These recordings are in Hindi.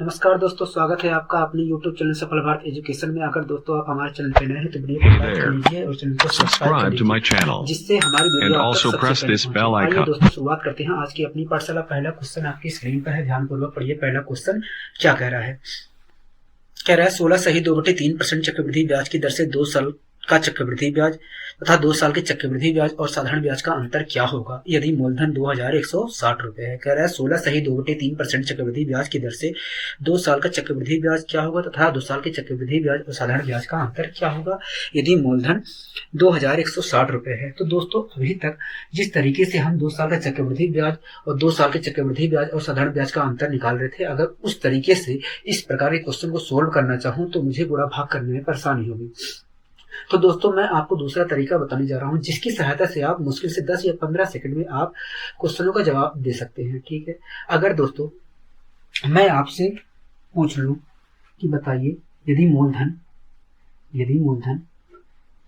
नमस्कार दोस्तों, स्वागत है आपका अपने YouTube चैनल सफल भारत एजुकेशन में। अगर दोस्तों आप हमारे चैनल पे नए हैं तो वीडियो को लाइक कर लीजिए और चैनल को सब्सक्राइब कर लीजिए, जिससे हमारी वीडियो आप तक सबसे पहले पहुंचे। आइए दोस्तों शुरुआत करते हैं आज की अपनी पाठशाला। पहला क्वेश्चन आपकी स्क्रीन पर है, ध्यानपूर्वक पढ़िए। पहला क्वेश्चन क्या कह रहा है? कह रहा है 16 सही 2/3% चक्रवृद्धि ब्याज की दर से 2 साल का चक्रवृद्धि ब्याज तथा 2 साल के चक्रवृद्धि ब्याज और साधारण ब्याज का अंतर क्या होगा यदि मूलधन 2160 रुपए है। कह रहा है 16 सही 2/3% चक्रवृद्धि ब्याज की दर से 2 साल का चक्रवृद्धि ब्याज क्या होगा तथा 2 साल के चक्रवृद्धि ब्याज और साधारण ब्याज का अंतर क्या होगा यदि मूलधन 2160 रुपए है। तो दोस्तों अभी तक जिस तरीके से हम 2 साल का चक्रवृद्धि ब्याज और 2 साल के चक्रवृद्धि ब्याज और साधारण ब्याज का अंतर निकाल रहे थे, अगर उस तरीके से इस प्रकार के क्वेश्चन को सोल्व करना चाहूं तो मुझे गुणा भाग करने में परेशानी होगी। तो दोस्तों मैं आपको दूसरा तरीका बताने जा रहा हूं जिसकी सहायता से आप मुश्किल से 10 या 15 सेकंड में आप क्वेश्चनों का जवाब दे सकते हैं। ठीक है, अगर दोस्तों मैं आपसे पूछ लूं कि बताइए यदि मूलधन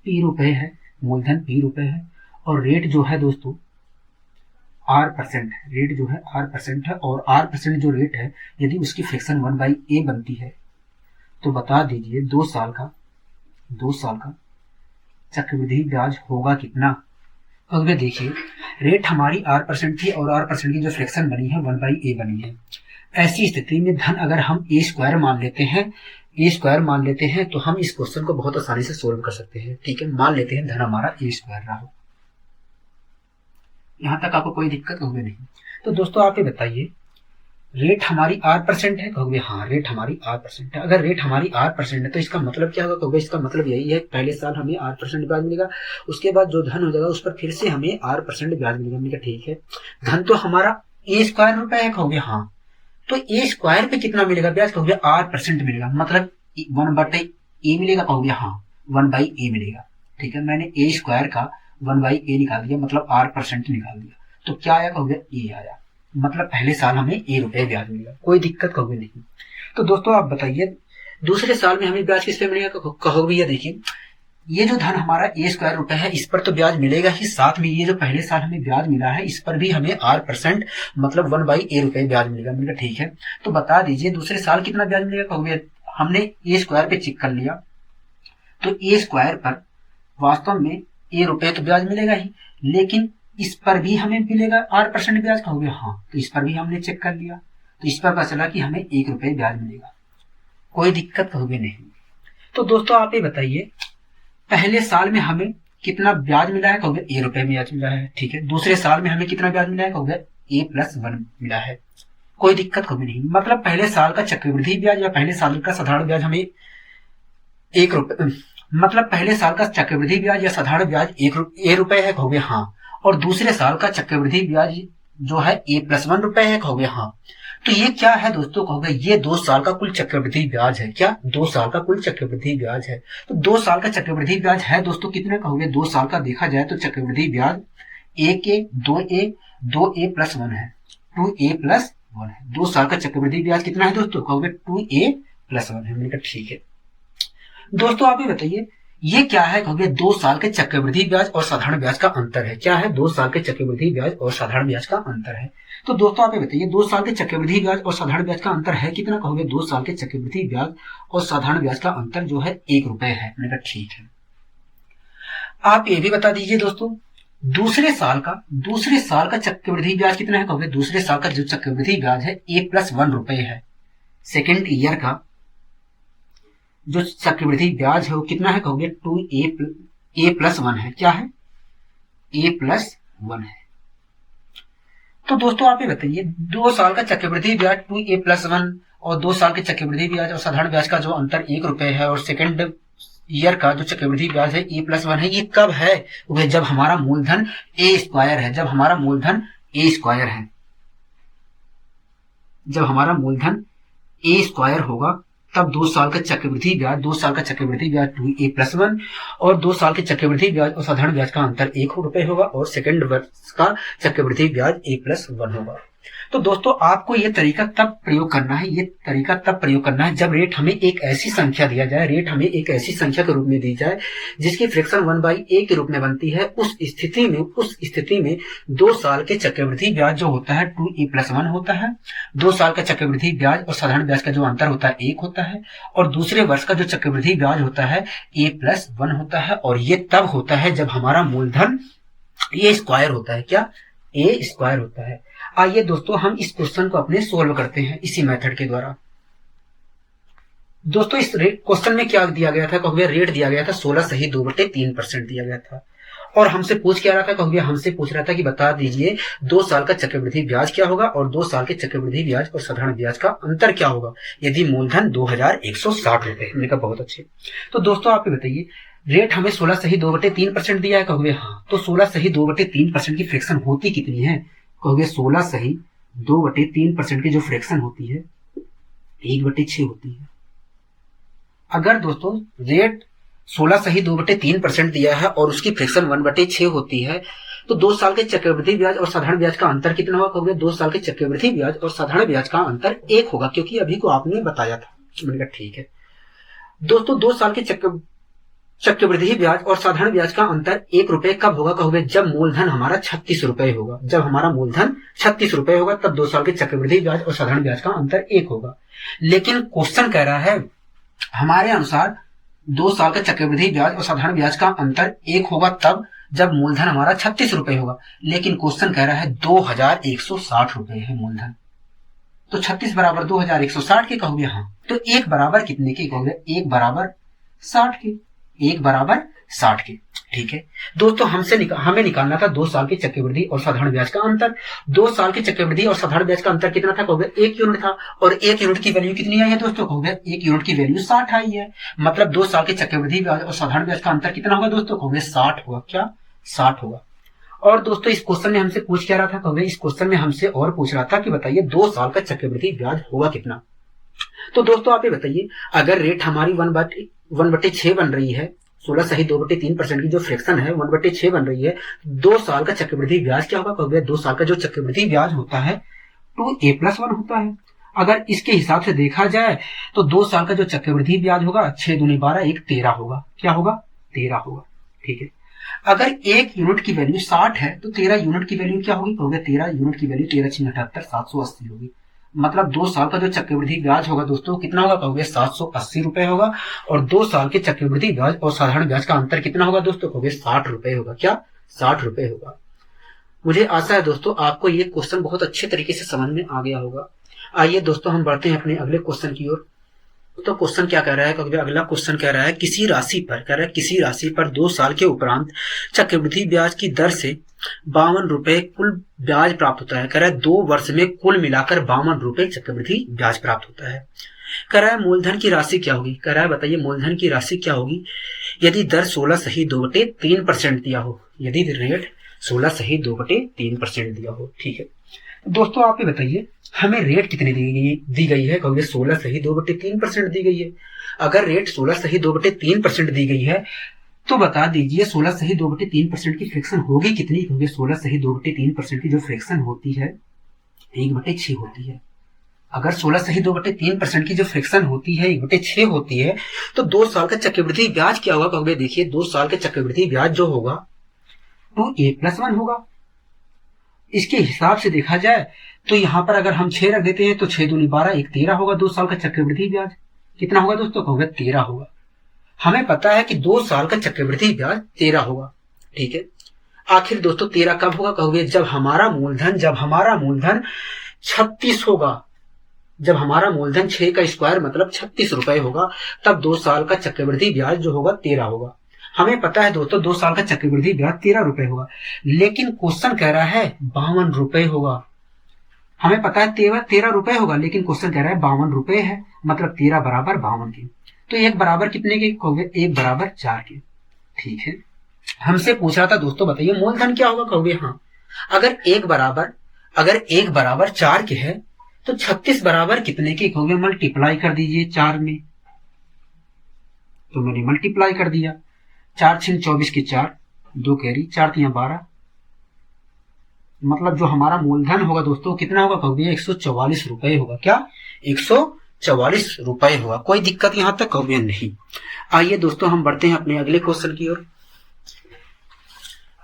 P रुपए है, मूलधन P रुपए है और रेट जो है दोस्तों R% है, रेट जो है R% है और R% जो रेट है यदि उसकी फ्रैक्शन 1/a बनती है तो बता दीजिए 2 साल का चक्रवृद्धि ब्याज होगा कितना। अगर देखिए रेट हमारी R% थी और R% की जो फ्रैक्शन बनी है 1/a बनी है। ऐसी स्थिति में धन अगर हम a² मान लेते हैं तो हम इस क्वेश्चन को बहुत आसानी से सोल्व कर सकते हैं। ठीक है, मान लेते हैं धन हमारा a² रहा हो, यहां तक आपको कोई दिक्कत होगी नहीं। तो दोस्तों आप ये बताइए रेट हमारी R% है, कहोगे हाँ रेट हमारी R% है। अगर रेट हमारी R% है तो इसका मतलब क्या होगा? कहोगे इसका मतलब यही है पहले साल हमें R% ब्याज मिलेगा, उसके बाद जो धन हो जाएगा उस पर फिर से हमें R% ब्याज मिलेगा। मैंने कहा ठीक है, धन तो हमारा a² रुपए है, कहोगे हाँ, तो a² पे कितना मिलेगा ब्याज? कहोगे R% मिलेगा, मतलब 1/a मिलेगा, कहोगे हाँ 1/a मिलेगा। ठीक है, मैंने a² का 1/a निकाल दिया, मतलब R% निकाल दिया, तो क्या आया? कहोगे a आया, मतलब पहले साल हमें a रुपए ब्याज मिलेगा, कोई दिक्कत कहोगे नहीं। तो दोस्तों आप बताइए दूसरे साल में हमें ब्याज किस पे मिलेगा? कहोगे ये देखिए ये जो धन हमारा a² रुपए है इस पर तो ब्याज मिलेगा ही, साथ में ये जो पहले साल हमें ब्याज मिला है इस पर भी हमें R% मतलब 1/a रुपए ब्याज मिलेगा। मिलेगा ठीक है, तो बता दीजिए दूसरे साल कितना ब्याज मिलेगा? कहोगे हमने a² पे चेक कर लिया तो a² पर वास्तव में a रुपए तो ब्याज मिलेगा ही, लेकिन इस पर भी हमें मिलेगा R% ब्याज। कहोगे हाँ, तो इस पर भी हमने चेक कर लिया तो इस पर पता चला कि हमें 1 रुपए ब्याज मिलेगा, कोई दिक्कत कहोगे नहीं। तो दोस्तों आप ये बताइए पहले साल में हमें कितना ब्याज मिला है? कहोगे a रुपए ब्याज मिला है। ठीक है, दूसरे साल में हमें कितना ब्याज मिला है? कहोगे a+1 मिला है, कोई दिक्कत कहोगे नहीं। मतलब पहले साल का चक्रवृद्धि ब्याज या पहले साल का साधारण ब्याज हमें 1 रुपए, मतलब पहले साल का चक्रवृद्धि ब्याज या साधारण ब्याज a रुपए है, कहोगे हाँ, और दूसरे साल का चक्रवृद्धि ब्याज जो है a+1 रुपए है, कहोगे हाँ। तो ये क्या है दोस्तों? कहोगे ये 2 साल का कुल चक्रवृद्धि ब्याज है। क्या? 2 साल का कुल चक्रवृद्धि ब्याज है। तो 2 साल का चक्रवृद्धि ब्याज है दोस्तों कितना? कहोगे 2 साल का देखा जाए तो चक्रवृद्धि ब्याज 2a+1 है, 2a+1 है। 2 साल का चक्रवृद्धि ब्याज कितना है दोस्तों? कहोगे 2a+1 है। मैंने कहा ठीक है। दोस्तों आप ये बताइए ये क्या है? कहोगे 2 साल के चक्रवृद्धि ब्याज और साधारण ब्याज का अंतर है। क्या है? 2 साल के चक्रवृद्धि ब्याज और साधारण ब्याज का अंतर है। तो दोस्तों आप ये बताइए 2 साल के चक्रवृद्धि ब्याज और साधारण ब्याज का अंतर है कितना? कहोगे 2 साल के चक्रवृद्धि ब्याज और साधारण ब्याज का अंतर जो है 1 रुपए है। मैंने कहा ठीक है। आप ये भी बता दीजिए दोस्तों दूसरे साल का चक्रवृद्धि ब्याज कितना है? कहोगे दूसरे साल का जो चक्रवृद्धि ब्याज है a+1 रुपए है। सेकेंड ईयर का जो चक्रवृद्धि ब्याज है वो कितना है? कहोगे a+1 है। क्या है? a+1 है। तो दोस्तों आप ये बताइए 2 साल का चक्रवृद्धि ब्याज 2a+1 और 2 साल के चक्रवृद्धि ब्याज और साधारण ब्याज का जो अंतर 1 रुपए है और सेकेंड ईयर का जो चक्रवृद्धि ब्याज है a+1 है, ये कब है? वह जब हमारा मूलधन a² है, जब हमारा मूलधन a² होगा तब 2 साल का चक्रवृद्धि ब्याज 2a+1 और 2 साल के चक्रवृद्धि ब्याज और साधारण ब्याज का अंतर 1 रुपए होगा और सेकंड वर्ष का चक्रवृद्धि ब्याज a+1 होगा। तो दोस्तों आपको ये तरीका तब प्रयोग करना है, जब रेट हमें एक ऐसी संख्या दिया जाए, रेट हमें एक ऐसी संख्या के रूप में दी जाए जिसकी फ्रैक्शन 1/a के रूप में बनती है। उस स्थिति में 2 साल के चक्रवृद्धि ब्याज जो होता है 2a+1 होता है। 2 साल का चक्रवृद्धि ब्याज और साधारण ब्याज का जो अंतर होता है 1 होता है, और दूसरे वर्ष का जो चक्रवृद्धि ब्याज होता है a+1 होता है। और ये तब होता है जब हमारा मूलधन a स्क्वायर होता है। क्या? a स्क्वायर होता है। आइए दोस्तों हम इस क्वेश्चन को अपने सोल्व करते हैं इसी मेथड के द्वारा। दोस्तों इस क्वेश्चन में क्या दिया गया था? कहोगे रेट दिया गया था 16 सही 2/3% दिया गया था, और हमसे पूछ क्या रहा था? कहोगे हमसे पूछ रहा था कि बता दीजिए 2 साल का चक्रवृद्धि ब्याज क्या होगा और 2 साल के चक्रवृद्धि ब्याज और साधारण ब्याज का अंतर क्या होगा यदि मूलधन 2160 रुपए। हमने कहा बहुत अच्छे। तो दोस्तों आप ये बताइए, रेट हमें 16 सही 2/3% दिया है। कहोगे हाँ, तो 16 सही 2/3% की फ्रैक्शन होती कितनी है? कहोगे 16 सही 2/3% की जो फ्रैक्शन होती है 1/6 होती है। अगर दोस्तों रेट 16 सही 2/3% दिया है और उसकी फ्रैक्शन 1/6 होती है, तो 2 साल के चक्रवृद्धि ब्याज और साधारण ब्याज का अंतर कितना होगा? कहोगे 2 साल के चक्रवृद्धि ब्याज और साधारण ब्याज का अंतर 1 होगा, क्योंकि अभी को आपने बताया था। मैंने कहा ठीक है। दोस्तों 2 साल के चक्रवृद्धि ब्याज और साधारण ब्याज का अंतर 1 रुपए कब होगा? कहोगे जब मूलधन हमारा 36 रुपए होगा। जब हमारा मूलधन 36 रुपए होगा तब 2 साल के चक्रवृद्धि ब्याज और साधारण ब्याज का अंतर 1 होगा। लेकिन क्वेश्चन कह रहा है हमारे अनुसार 2 साल का चक्रवृद्धि ब्याज और साधारण ब्याज का अंतर 1 होगा तब जब मूलधन हमारा 36 रुपए होगा। लेकिन क्वेश्चन कह रहा है 2160 रुपए है मूलधन, तो 36 बराबर 2160 के। कहोगे हाँ, तो 1 बराबर कितने के? कहोगे 1 बराबर 60 के। 1 बराबर 60 के। ठीक है दोस्तों, हमें निकालना था 2 साल के चक्रवृद्धि और साधारण ब्याज का अंतर। 2 साल के चक्रवृद्धि और साधारण ब्याज का अंतर कितना था? कहोगे 1 यूनिट था, और 1 यूनिट की वैल्यू कितनी आई है दोस्तों? कहोगे 1 यूनिट की वैल्यू 60 आई है। मतलब 2 साल के चक्रवृद्धि ब्याज और साधारण ब्याज का अंतर कितना होगा दोस्तों? कहोगे 60 होगा। क्या? 60 होगा। और दोस्तों इस क्वेश्चन में हमसे पूछ क्या रहा था? कहोगे इस क्वेश्चन में हमसे और पूछ रहा था कि बताइए 2 साल का चक्रवृद्धि ब्याज होगा कितना। तो दोस्तों आप ये बताइए, अगर रेट हमारी 1/6 बन रही है, 16 सही 2/3% की जो फ्रैक्शन है 1/6 बन रही है, 2 साल का चक्रवृद्धि ब्याज क्या होगा? कहोगे 2 साल का जो चक्रवृद्धि ब्याज होता है 2a+1 होता है। अगर इसके हिसाब से देखा जाए तो 2 साल का जो चक्रवृद्धि ब्याज होगा 6 दूनी 12 1 13 होगा। क्या होगा? 13 होगा। ठीक है। अगर 1 यूनिट की वैल्यू 60 है तो 13 यूनिट की वैल्यू क्या होगी? कहोगे 13 यूनिट की वैल्यू 13 6 78 780 होगी। मतलब 2 साल का जो चक्रवृद्धि ब्याज होगा दोस्तों कितना होगा? कहोगे 780 रुपए होगा। और 2 साल के चक्रवृद्धि ब्याज और साधारण ब्याज का अंतर कितना होगा दोस्तों? कहोगे 60 रुपए होगा। क्या? 60 रुपए होगा। मुझे आशा है दोस्तों आपको ये क्वेश्चन बहुत अच्छे तरीके से समझ में आ गया होगा। आइए दोस्तों हम बढ़ते हैं अपने अगले क्वेश्चन की ओर। तो क्वेश्चन क्या कह रहा है? क्योंकि अगला क्वेश्चन कह रहा है किसी राशि पर 2 साल के उपरांत चक्रवृद्धि ब्याज की दर से 52 रुपए कुल ब्याज प्राप्त होता है। कह रहा है 2 वर्ष में कुल मिलाकर 52 रुपए चक्रवृद्धि ब्याज प्राप्त होता है। कह रहा है मूलधन की राशि क्या होगी? कह रहा है बताइए मूलधन की राशि क्या होगी यदि दर 16 सही 2/3% दिया हो। यदि रेट 16 सही 2/3% दिया हो। ठीक है दोस्तों आप ये बताइए हमें रेट कितनी दी गई है? कहोगे 16 सही 2/3% दी गई है। अगर रेट 16 सही 2/3% दी गई है तो बता दीजिए 16 सही 2/3% की फ्रैक्शन होगी कितनी? कहोगे 16 सही 2/3% की जो फ्रैक्शन होती है 1/6 होती है। अगर 16 सही 2/3% की जो फ्रैक्शन होती है 1/6 होती है तो 2 साल का चक्रवृद्धि ब्याज क्या होगा? कहोगे देखिए 2 साल के चक्रवृद्धि ब्याज जो होगा 2a+1 होगा। इसके हिसाब से देखा जाए तो यहां पर अगर हम 6 रख देते हैं तो 6 दूनी 12 1 13 होगा। 2 साल का चक्रवृद्धि ब्याज कितना होगा दोस्तों? कहोगे 13 होगा। हमें पता है कि 2 साल का चक्रवृद्धि ब्याज 13 होगा। ठीक है। आखिर दोस्तों 13 कब होगा? कहोगे जब हमारा मूलधन 36 होगा। जब हमारा मूलधन 6 का स्क्वायर मतलब 36 रुपए होगा तब 2 साल का चक्रवृद्धि ब्याज जो होगा 13 होगा। हमें पता है दोस्तों 2 साल का चक्रवृद्धि ब्याज 13 रुपए होगा, लेकिन क्वेश्चन कह रहा है 52 रुपए होगा। हमें पता है 13 रुपए होगा, लेकिन क्वेश्चन कह रहा है 52 रुपए है, मतलब 13 बराबर 52 के। तो 1 बराबर कितने के? कहोगे 1 बराबर 4 के। ठीक है। हमसे पूछ रहा था दोस्तों बताइए मूलधन क्या होगा? कहोगे हाँ, अगर 1 बराबर 4 के है तो 36 बराबर कितने के? कहोगे मल्टीप्लाई कर दीजिए 4 में। तो मैंने मल्टीप्लाई कर दिया। 4 6 24 के 4 2 कैरी 4 3 12 मतलब जो हमारा मूलधन होगा दोस्तों कितना होगा कहोगे 144 रुपए होगा। क्या 144 रुपए होगा। कोई दिक्कत यहां तक कहोगे नहीं। आइए दोस्तों हम बढ़ते हैं अपने अगले क्वेश्चन की ओर।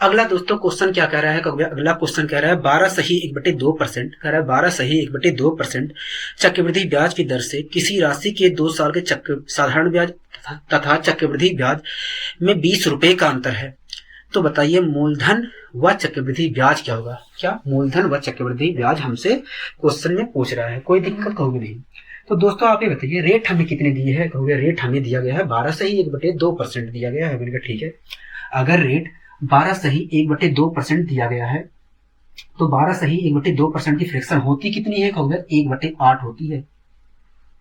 अगला दोस्तों क्वेश्चन क्या कह रहा है कहोगे, अगला क्वेश्चन कह रहा है 12 सही 1/2% कह रहा है 12 सही 1/2% चक्रवृद्धि ब्याज की दर से किसी राशि के 2 साल के साधारण ब्याज तथा चक्रवृद्धि ब्याज में 20 रुपए का अंतर है। तो बताइए मूलधन व चक्रवृद्धि ब्याज क्या होगा। क्या मूलधन व चक्रवृद्धि ब्याज हमसे क्वेश्चन में पूछ रहा है। कोई दिक्कत कहोगे नहीं। तो दोस्तों आप ये बताइए रेट हमें कितने दिए है कहोगे, रेट हमें दिया गया है 12 सही 1/2% दिया गया है। मैंने कहा ठीक है, अगर रेट 12 सही 1/2% दिया गया है तो 12 सही 1/2% की फ्रैक्शन होती कितनी है कहोगे 1/8 होती है।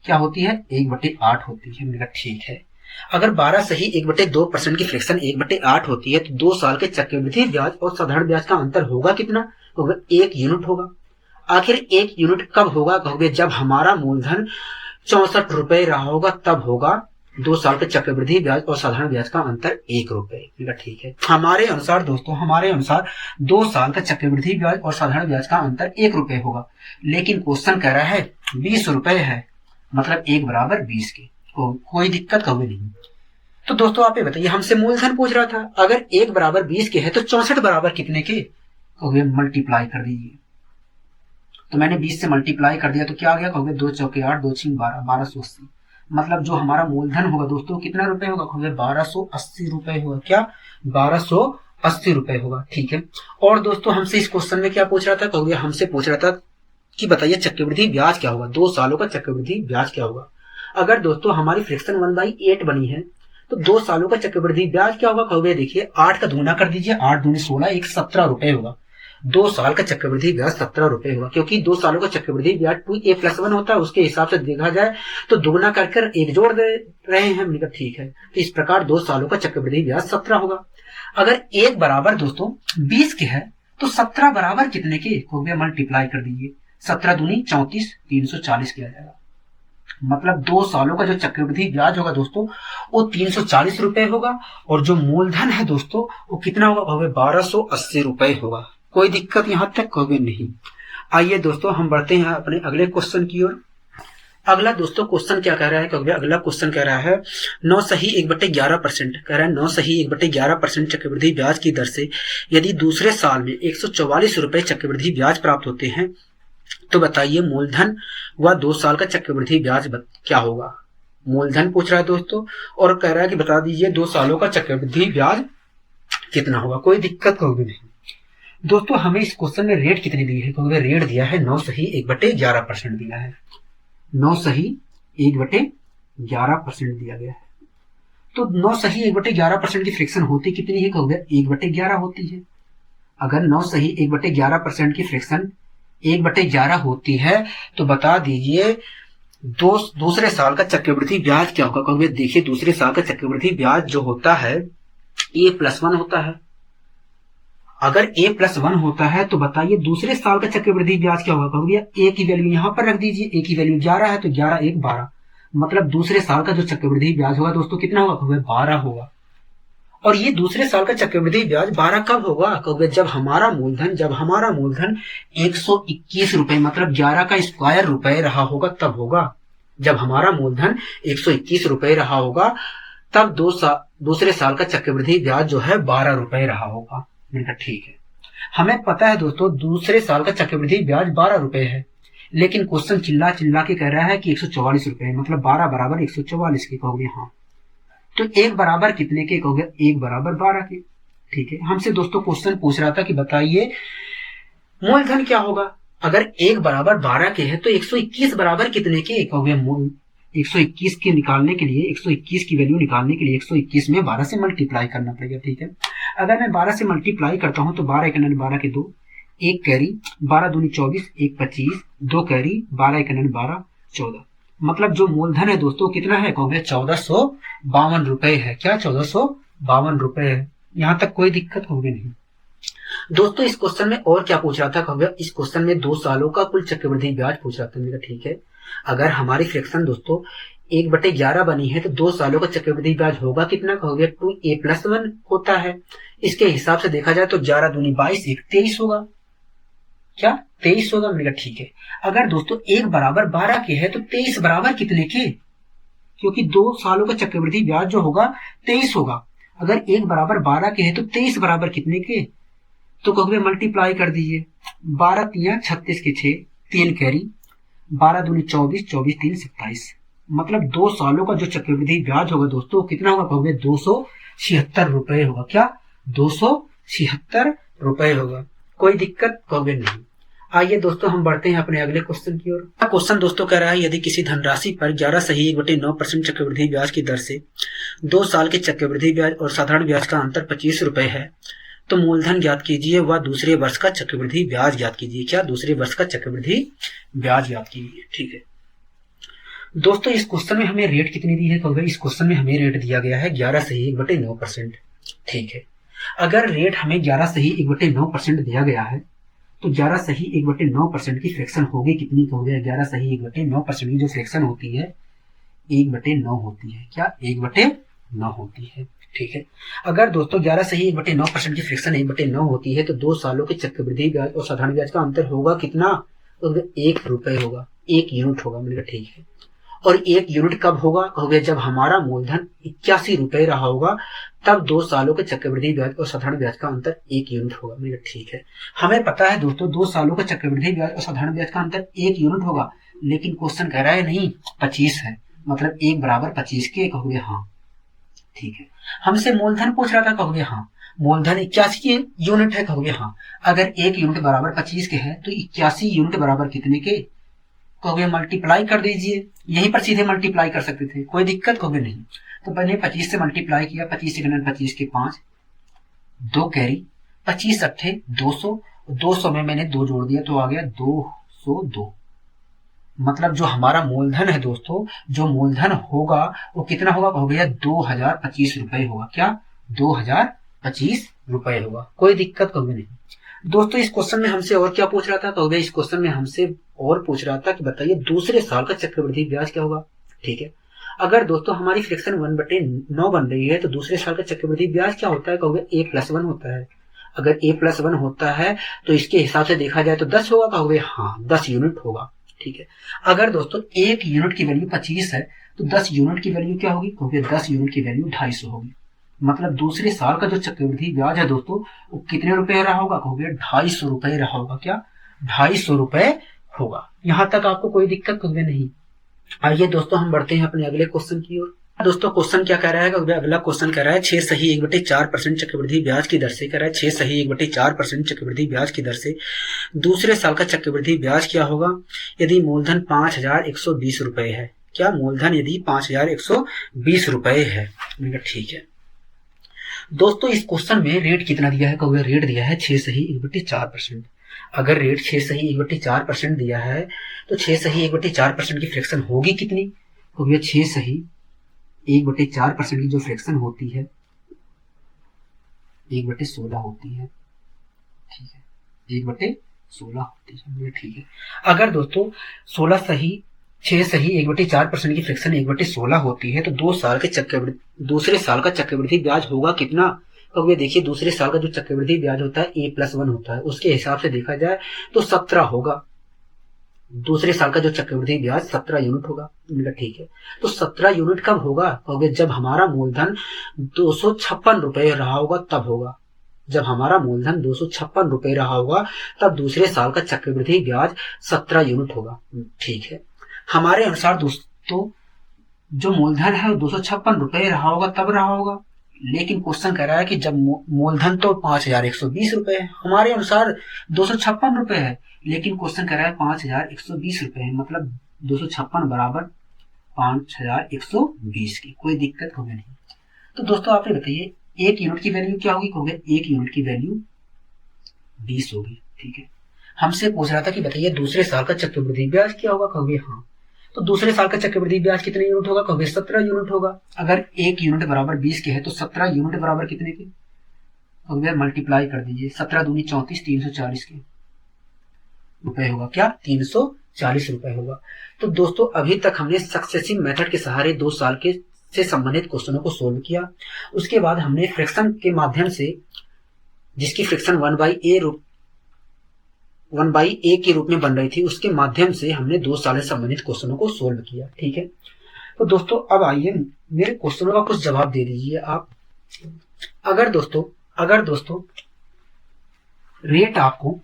क्या होती है 1/8 होती है। मैंने कहा ठीक है, अगर 12 सही 1/2% की फ्रैक्शन 1/8 होती है तो 2 साल के चक्रवृद्धि ब्याज और साधारण ब्याज का अंतर होगा कितना कहोगे 1 यूनिट होगा। आखिर 1 यूनिट कब होगा कहोगे जब हमारा मूलधन 64 रुपए रहा होगा, तब होगा 2 साल के चक्रवृद्धि ब्याज और साधारण ब्याज का अंतर 1 रुपए। ठीक है, हमारे अनुसार दोस्तों हमारे अनुसार 2 साल का चक्रवृद्धि ब्याज और साधारण ब्याज का अंतर 1 रुपए होगा, लेकिन क्वेश्चन कह रहा है 20 रुपए है, मतलब 1 बराबर 20 के। कोई दिक्कत कभी नहीं। तो दोस्तों आप ये बताइए हमसे मूलधन पूछ रहा था, अगर 1 बराबर 20 के है तो 64 बराबर कितने के कहोगे मल्टीप्लाई कर दीजिए। तो मैंने 20 से मल्टीप्लाई कर दिया तो क्या आ गया कहोगे 2 चौके 8 2 6 12 1280। मतलब जो हमारा मूलधन होगा दोस्तों कितना रुपए होगा कहोगे 1280 रुपए होगा। क्या 1280 रुपए होगा। ठीक है, और दोस्तों हमसे इस क्वेश्चन में क्या पूछ रहा था कहोगे, हमसे पूछ रहा था कि बताइए चक्रवृद्धि ब्याज क्या होगा, 2 सालों का चक्रवृद्धि ब्याज क्या होगा। अगर दोस्तों हमारी फ्रैक्शन 1/8 बनी है तो 2 सालों का चक्रवृद्धि ब्याज क्या होगा कहोगे, देखिए 8 का दूना कर दीजिए, 8 दूनी 16 एक 17 रुपए होगा। 2 साल का चक्रवृद्धि ब्याज 17 रुपए होगा, क्योंकि 2 सालों का चक्रवृद्धि ब्याज 2a+1 होता है। उसके हिसाब से देखा जाए तो दुगना कर एक जोड़ दे रहे हैं। हमने कहा ठीक है, तो इस प्रकार 2 सालों का चक्रवृद्धि ब्याज 17 होगा। अगर 1 बराबर दोस्तों 20 के है तो 17 बराबर कितने के कहोगे मल्टीप्लाई कर दीजिए, 17 दूनी 34 340 किया जाएगा। मतलब 2 सालों का जो चक्रवृद्धि ब्याज होगा दोस्तों वो 340 रुपए होगा, और जो मूलधन है दोस्तों वो कितना होगा कहोगे 1280 रुपए होगा। कोई दिक्कत यहां तक कहोगे नहीं। आइए दोस्तों हम बढ़ते हैं अपने अगले क्वेश्चन की ओर। अगला दोस्तों क्वेश्चन क्या कह रहा है कहोगे, अगला क्वेश्चन कह रहा है 9 सही 1/11% कह रहा है 9 सही 1/11% चक्रवृद्धि ब्याज की दर से यदि दूसरे साल में 144 रुपए चक्रवृद्धि ब्याज प्राप्त होते हैं तो बताइए मूलधन व 2 साल का चक्रवृद्धि ब्याज क्या होगा। मूलधन पूछ रहा है दोस्तों और कह रहा है कि बता दीजिए 2 सालों का चक्रवृद्धि ब्याज कितना होगा। कोई दिक्कत कहोगे नहीं। दोस्तों हमें इस क्वेश्चन में रेट कितनी दी है कहोगे, रेट दिया है 9 सही 1/11% दिया है। 9 सही 1/11% दिया गया है। तो 9 सही 1/11% की फ्रैक्शन होती कितनी है कहोगे 1/11 होती है। अगर 9 सही 1/11% की फ्रैक्शन 1/11 होती है तो बता दीजिए दूसरे साल का चक्रवृद्धि ब्याज क्या होगा कहोगे। देखिए दूसरे साल का चक्रवृद्धि ब्याज जो होता है a+1 होता है। अगर a+1 होता है तो बताइए दूसरे साल का चक्रवृद्धि ब्याज क्या होगा कहोगे। a की वैल्यू यहां पर रख दीजिए, a की वैल्यू 11 है तो 11 1 12, मतलब दूसरे साल का जो चक्रवृद्धि ब्याज होगा दोस्तों कितना होगा कहोगे 12 होगा। और ये दूसरे साल का चक्रवृद्धि ब्याज 12 कब होगा कहोगे जब हमारा मूलधन 121 रुपए मतलब 11 का स्क्वायर रुपए रहा होगा, तब होगा। जब हमारा मूलधन 121 रुपए रहा होगा तब दूसरे साल का चक्रवृद्धि ब्याज जो है 12 रुपए रहा होगा। मैंने कहा ठीक है, हमें पता है दोस्तों दूसरे साल का चक्रवृद्धि ब्याज 12 रुपए है, लेकिन क्वेश्चन चिल्ला चिल्ला के कह रहा है कि 144 रुपए, मतलब 12 बराबर 144 के कहोगे। हाँ, तो 1 बराबर कितने के कहोगे 1 बराबर 12 के। ठीक है, हमसे दोस्तों क्वेश्चन पूछ रहा था कि बताइए मूलधन क्या होगा। अगर 1 बराबर 12 के है तो 121 बराबर कितने के कहोगे। 121 के निकालने के लिए 121 की वैल्यू निकालने के लिए 121 में 12 से मल्टीप्लाई करना पड़ेगा। ठीक है, अगर मैं 12 से मल्टीप्लाई करता हूं तो 12 1 12 के 2, 1 कैरी 12 दूनी 24 1 25, 2 कैरी 12 1 12 14, मतलब जो मूलधन है दोस्तों कितना है कहोगे 1452 रुपए है। क्या 1452 रुपए है। यहां तक कोई दिक्कत होगी नहीं। दोस्तों इस क्वेश्चन में और क्या पूछ रहा था कहोगे, इस क्वेश्चन में 2 सालों का कुल चक्रवृद्धि ब्याज पूछ रहा था। मेरा ठीक है, अगर हमारी फ्रैक्शन दोस्तों 1/11 बनी है तो 2 सालों का चक्रवृद्धि ब्याज होगा कितना कहोगे 2a+1 होता है। इसके हिसाब से देखा जाए तो 11 दूनी 22 1 23 होगा। क्या 23 होगा। मैंने कहा ठीक है। अगर दोस्तों 1 बराबर 12 के है तो 23 बराबर कितने के, क्योंकि 2 सालों का चक्रवृद्धि ब्याज जो होगा 23 होगा। अगर 1 बराबर 12 के है तो 23 बराबर कितने के, तो कहोगे मल्टीप्लाई कर दीजिए। 12 तिया 36 के 6, 3 कैरी, 12 दूनी 24, 24 3 27। मतलब 2 सालों का जो चक्रवृद्धि ब्याज होगा दोस्तों कितना होगा, कहोगे 276 रुपए होगा। क्या 276 रुपए होगा। कोई दिक्कत, कहोगे नहीं। आइए दोस्तों हम बढ़ते हैं अपने अगले क्वेश्चन की ओर। क्वेश्चन दोस्तों कह रहा है यदि किसी धनराशि पर 11 सही 1/9% चक्रवृद्धि ब्याज की दर से 2 साल के चक्रवृद्धि ब्याज और साधारण ब्याज का अंतर 25 रुपए है तो मूलधन ज्ञात कीजिए व दूसरे वर्ष का चक्रवृद्धि ब्याज ज्ञात कीजिए। क्या दूसरे वर्ष का चक्रवृद्धि ब्याज ज्ञात कीजिए। ठीक है दोस्तों, इस क्वेश्चन में हमें रेट कितनी दी है, कहोगे इस क्वेश्चन में हमें रेट दिया गया है 11 सही 1/9%। ठीक है, अगर रेट हमें 11 सही 1/9% दिया गया है तो 11 सही 1/9% की फ्रैक्शन होगी कितनी, कहोगे 11 सही 1/9% की जो फ्रैक्शन होती है 1/9 होती है। क्या 1/9 होती है। ठीक है, अगर दोस्तों 11 सही 1/9% की फ्रैक्शन 1/9 होती है तो 2 सालों के चक्रवृद्धि ब्याज और साधारण ब्याज का अंतर होगा कितना, तो 1 रुपए होगा, 1 यूनिट होगा। मैंने कहा ठीक है। और 1 यूनिट कब होगा, कहोगे जब हमारा मूलधन 81 रुपए रहा होगा तब 2 सालों के चक्रवृद्धि ब्याज और साधारण ब्याज का अंतर 1 यूनिट होगा। मैंने कहा ठीक है। हमें पता है दोस्तों 2 सालों का चक्रवृद्धि ब्याज और साधारण ब्याज का अंतर 1 यूनिट होगा, लेकिन क्वेश्चन कह रहा है नहीं 25 है, मतलब 1 बराबर 25 के, कहोगे हाँ। ठीक है, हमसे मूलधन पूछ रहा था, कहोगे हाँ। मूलधन 81 यूनिट है, कहोगे हाँ। अगर 1 यूनिट बराबर 25 के है तो 81 यूनिट बराबर कितने के, कहोगे मल्टीप्लाई कर दीजिए। यहीं पर सीधे मल्टीप्लाई कर सकते थे, कोई दिक्कत, कहोगे नहीं। तो मैंने 25 से मल्टीप्लाई किया, 25 से 25 के 5, 2 कैरी, 25 अट्ठे 200, 200 में मैंने 2 जोड़ दिया तो आ गया 202। मतलब जो हमारा मूलधन है दोस्तों, जो मूलधन होगा वो कितना होगा, कहोगे 2025 रुपए होगा। क्या 2025 रुपए होगा। कोई दिक्कत, कहोगे नहीं। दोस्तों इस क्वेश्चन में हमसे और क्या पूछ रहा था, कहोगे इस क्वेश्चन में हमसे और पूछ रहा था कि बताइए दूसरे साल का चक्रवृद्धि ब्याज क्या होगा। ठीक है, अगर दोस्तों हमारी फ्रैक्शन 1/9 बन रही है तो दूसरे साल का चक्रवृद्धि ब्याज क्या होता है, कहोगे a+1 होता है। अगर a+1 होता है तो इसके हिसाब से देखा जाए तो 10 होगा, कहोगे हाँ 10 यूनिट होगा। ठीक है, अगर दोस्तों 1 यूनिट की वैल्यू 25 है तो 10 यूनिट की वैल्यू क्या होगी, कहोगे 10 यूनिट की वैल्यू 250 होगी। मतलब दूसरे साल का जो चक्रवृद्धि ब्याज है दोस्तों वो कितने रुपए रहा होगा, कहोगे 250 रुपए रहा होगा। क्या 250 रुपए होगा। यहां तक आपको कोई दिक्कत, कहोगे नहीं। आइए दोस्तों हम बढ़ते हैं अपने अगले क्वेश्चन की ओर। दोस्तों क्वेश्चन क्या कह रहा है, अगला क्वेश्चन कह रहा है 6 सही 1/4% चक्रवृद्धि ब्याज की दर से, कह रहा है 6 सही 1/4% चक्रवृद्धि ब्याज की दर से दूसरे साल का चक्रवृद्धि ब्याज क्या होगा यदि मूलधन 5120 रुपए है। क्या मूलधन यदि 5120 रुपए है। ठीक है दोस्तों, इस क्वेश्चन में रेट कितना दिया है, कहोगे रेट दिया है 6 सही 1/4%। अगर रेट 6 सही 1/4% दिया है तो 6 सही 1/4% की फ्रैक्शन होगी कितनी, कहोगे 6 सही 1/4% की जो फ्रैक्शन होती है 1/16 होती है। ठीक है, 1/16 होती है। ठीक है, अगर दोस्तों 6 सही 1/4% की फ्रैक्शन 1/16 होती है तो 2 साल के दूसरे साल का चक्रवृद्धि ब्याज होगा कितना, कहोगे देखिए दूसरे साल का जो चक्रवृद्धि ब्याज होता है a+1 होता है, उसके हिसाब से देखा जाए तो 17 होगा। दूसरे साल का जो चक्रवृद्धि ब्याज 17 यूनिट होगा। ठीक है, तो 17 यूनिट कब होगा, कहोगे जब हमारा मूलधन 256 रुपए रहा होगा तब होगा। जब हमारा मूलधन 256 रुपए रहा होगा तब दूसरे साल का चक्रवृद्धि ब्याज 17 यूनिट होगा। ठीक है, हमारे अनुसार दोस्तों जो मूलधन है 256 रुपए रहा होगा तब रहा होगा, लेकिन क्वेश्चन कह रहा है कि जब मूलधन तो 5120 रुपए है, हमारे अनुसार 256 रुपए है, लेकिन क्वेश्चन कह रहा है 5120 रुपए है, मतलब 256 बराबर 5120 की। कोई दिक्कत होगी नहीं। तो दोस्तों आप ये बताइए 1 यूनिट की वैल्यू क्या होगी, कहोगे 1 यूनिट की वैल्यू 20 होगी। ठीक है, हमसे पूछ रहा था कि बताइए दूसरे साल का चक्रवृद्धि ब्याज क्या होगा, कहोगे हाँ। तो दूसरे साल का चक्रवृद्धि ब्याज कितने यूनिट होगा, कहोगे 17 यूनिट होगा। अगर 1 यूनिट बराबर 20 के है तो 17 यूनिट बराबर कितने के, कहोगे मल्टीप्लाई कर दीजिए। 17 दूनी 34, 340 के रुपए होगा। क्या 340 रुपए होगा। तो दोस्तों अभी तक हमने सक्सेसिव मेथड के सहारे 2 साल के से संबंधित क्वेश्चनों को सोल्व किया। उसके बाद हमने फ्रैक्शन के माध्यम से, जिसकी फ्रैक्शन 1/a 1/a के रूप में बन रही थी, उसके माध्यम से हमने 2 साल से संबंधित क्वेश्चनों को सोल्व किया। ठीक है, तो दोस्तों अब आइए मेरे क्वेश्चनों का कुछ जवाब दे दीजिए आप। अगर दोस्तों रेट आपको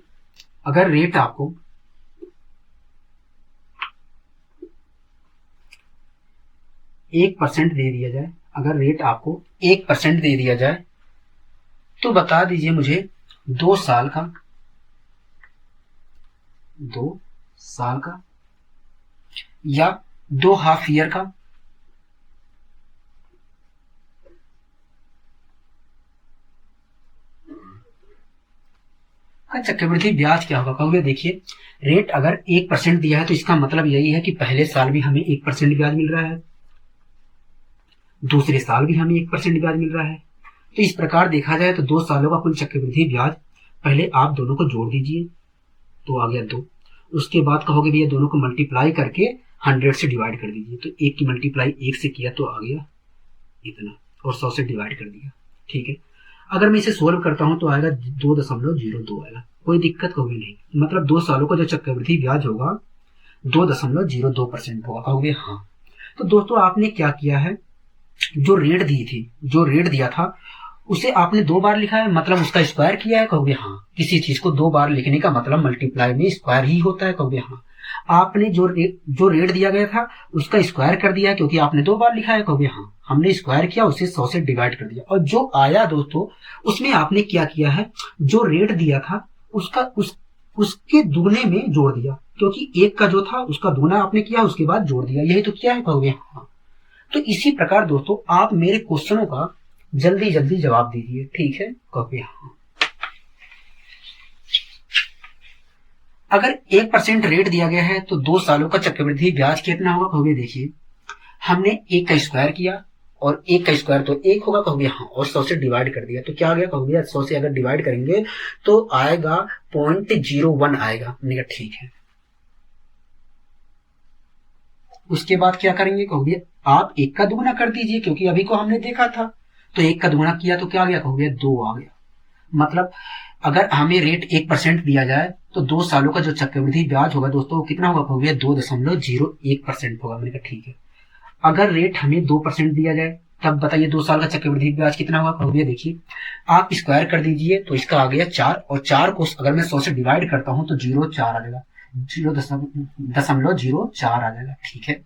1% दे दिया जाए, अगर रेट आपको 1% दे दिया जाए, तो बता दीजिए मुझे 2 साल का या 2 हाफ ईयर का चक्रवृद्धि ब्याज क्या होगा। कहोगे देखिए रेट अगर 1% दिया है तो इसका मतलब यही है कि पहले साल भी हमें 1% ब्याज मिल रहा है, दूसरे साल भी हमें 1% ब्याज मिल रहा है। तो इस प्रकार देखा जाए तो 2 सालों का कुल चक्रवृद्धि ब्याज, पहले आप दोनों को जोड़ दीजिए तो आ गया 2। उसके बाद कहोगे भैया दोनों को मल्टीप्लाई करके 100 से डिवाइड कर दीजिए, तो 1 की मल्टीप्लाई 1 से किया तो आ गया इतना, और 100 से डिवाइड कर दिया। ठीक है, अगर मैं इसे सोल्व करता हूं तो आएगा 2.02 आएगा, कोई दिक्कत कहोगे नहीं। मतलब 2 सालों का जो चक्रवृद्धि ब्याज होगा 2.02% होगा। कहोगे हाँ। तो दोस्तों आपने क्या किया है, जो रेट दिया था उसे आपने 2 बार लिखा है, मतलब उसका स्क्वायर किया है। कहोगे हाँ। किसी चीज को 2 बार लिखने का मतलब मल्टीप्लाई में स्क्वायर ही होता है। कहोगे हाँ। आपने जो रेट दिया गया था उसका स्क्वायर कर दिया है, क्योंकि आपने 2 बार लिखा है। कहोगे हाँ, हमने स्क्वायर किया, उसे 100 से डिवाइड कर दिया, और जो आया दोस्तों उसमें आपने क्या किया है, जो रेट दिया था उसके दुगने में जोड़ दिया, क्योंकि 1 का जो था उसका दुगना आपने किया, उसके बाद जोड़ दिया, यही तो किया है। कहोगे हाँ। तो इसी प्रकार दोस्तों आप मेरे क्वेश्चनों का जल्दी जल्दी जवाब दीजिए। ठीक है, कहोगे हाँ। अगर 1% रेट दिया गया है तो 2 सालों का चक्रवृद्धि ब्याज कितना होगा। कहोगे देखिए हमने 1 का स्क्वायर किया, और 1 का स्क्वायर तो 1 होगा। कहोगे हाँ, और 100 से डिवाइड कर दिया तो क्या आ गया। कहोगे 100 से अगर डिवाइड करेंगे तो आएगा 0.01 आएगा। मैंने कहा ठीक है। उसके बाद क्या करेंगे। कहोगे आप 1 का दुगुना कर दीजिए, क्योंकि अभी को हमने देखा था, तो 1 का दुगुना किया तो क्या आ गया। कहोगे 2 आ गया। मतलब अगर हमें रेट 1% दिया जाए तो 2 सालों का जो चक्रवृद्धि ब्याज होगा दोस्तों कितना होगा। कहोगे 2.01% होगा। मैंने कहा ठीक है। अगर रेट हमें 2% दिया जाए तब बताइए 2 साल का चक्रवृद्धि ब्याज कितना होगा। कहोगे देखिए आप स्क्वायर कर दीजिए तो इसका आ गया 4, और 4 को अगर मैं 100 से डिवाइड करता हूं तो 0.4 आ जाएगा, 0.04 आ जाएगा। ठीक है,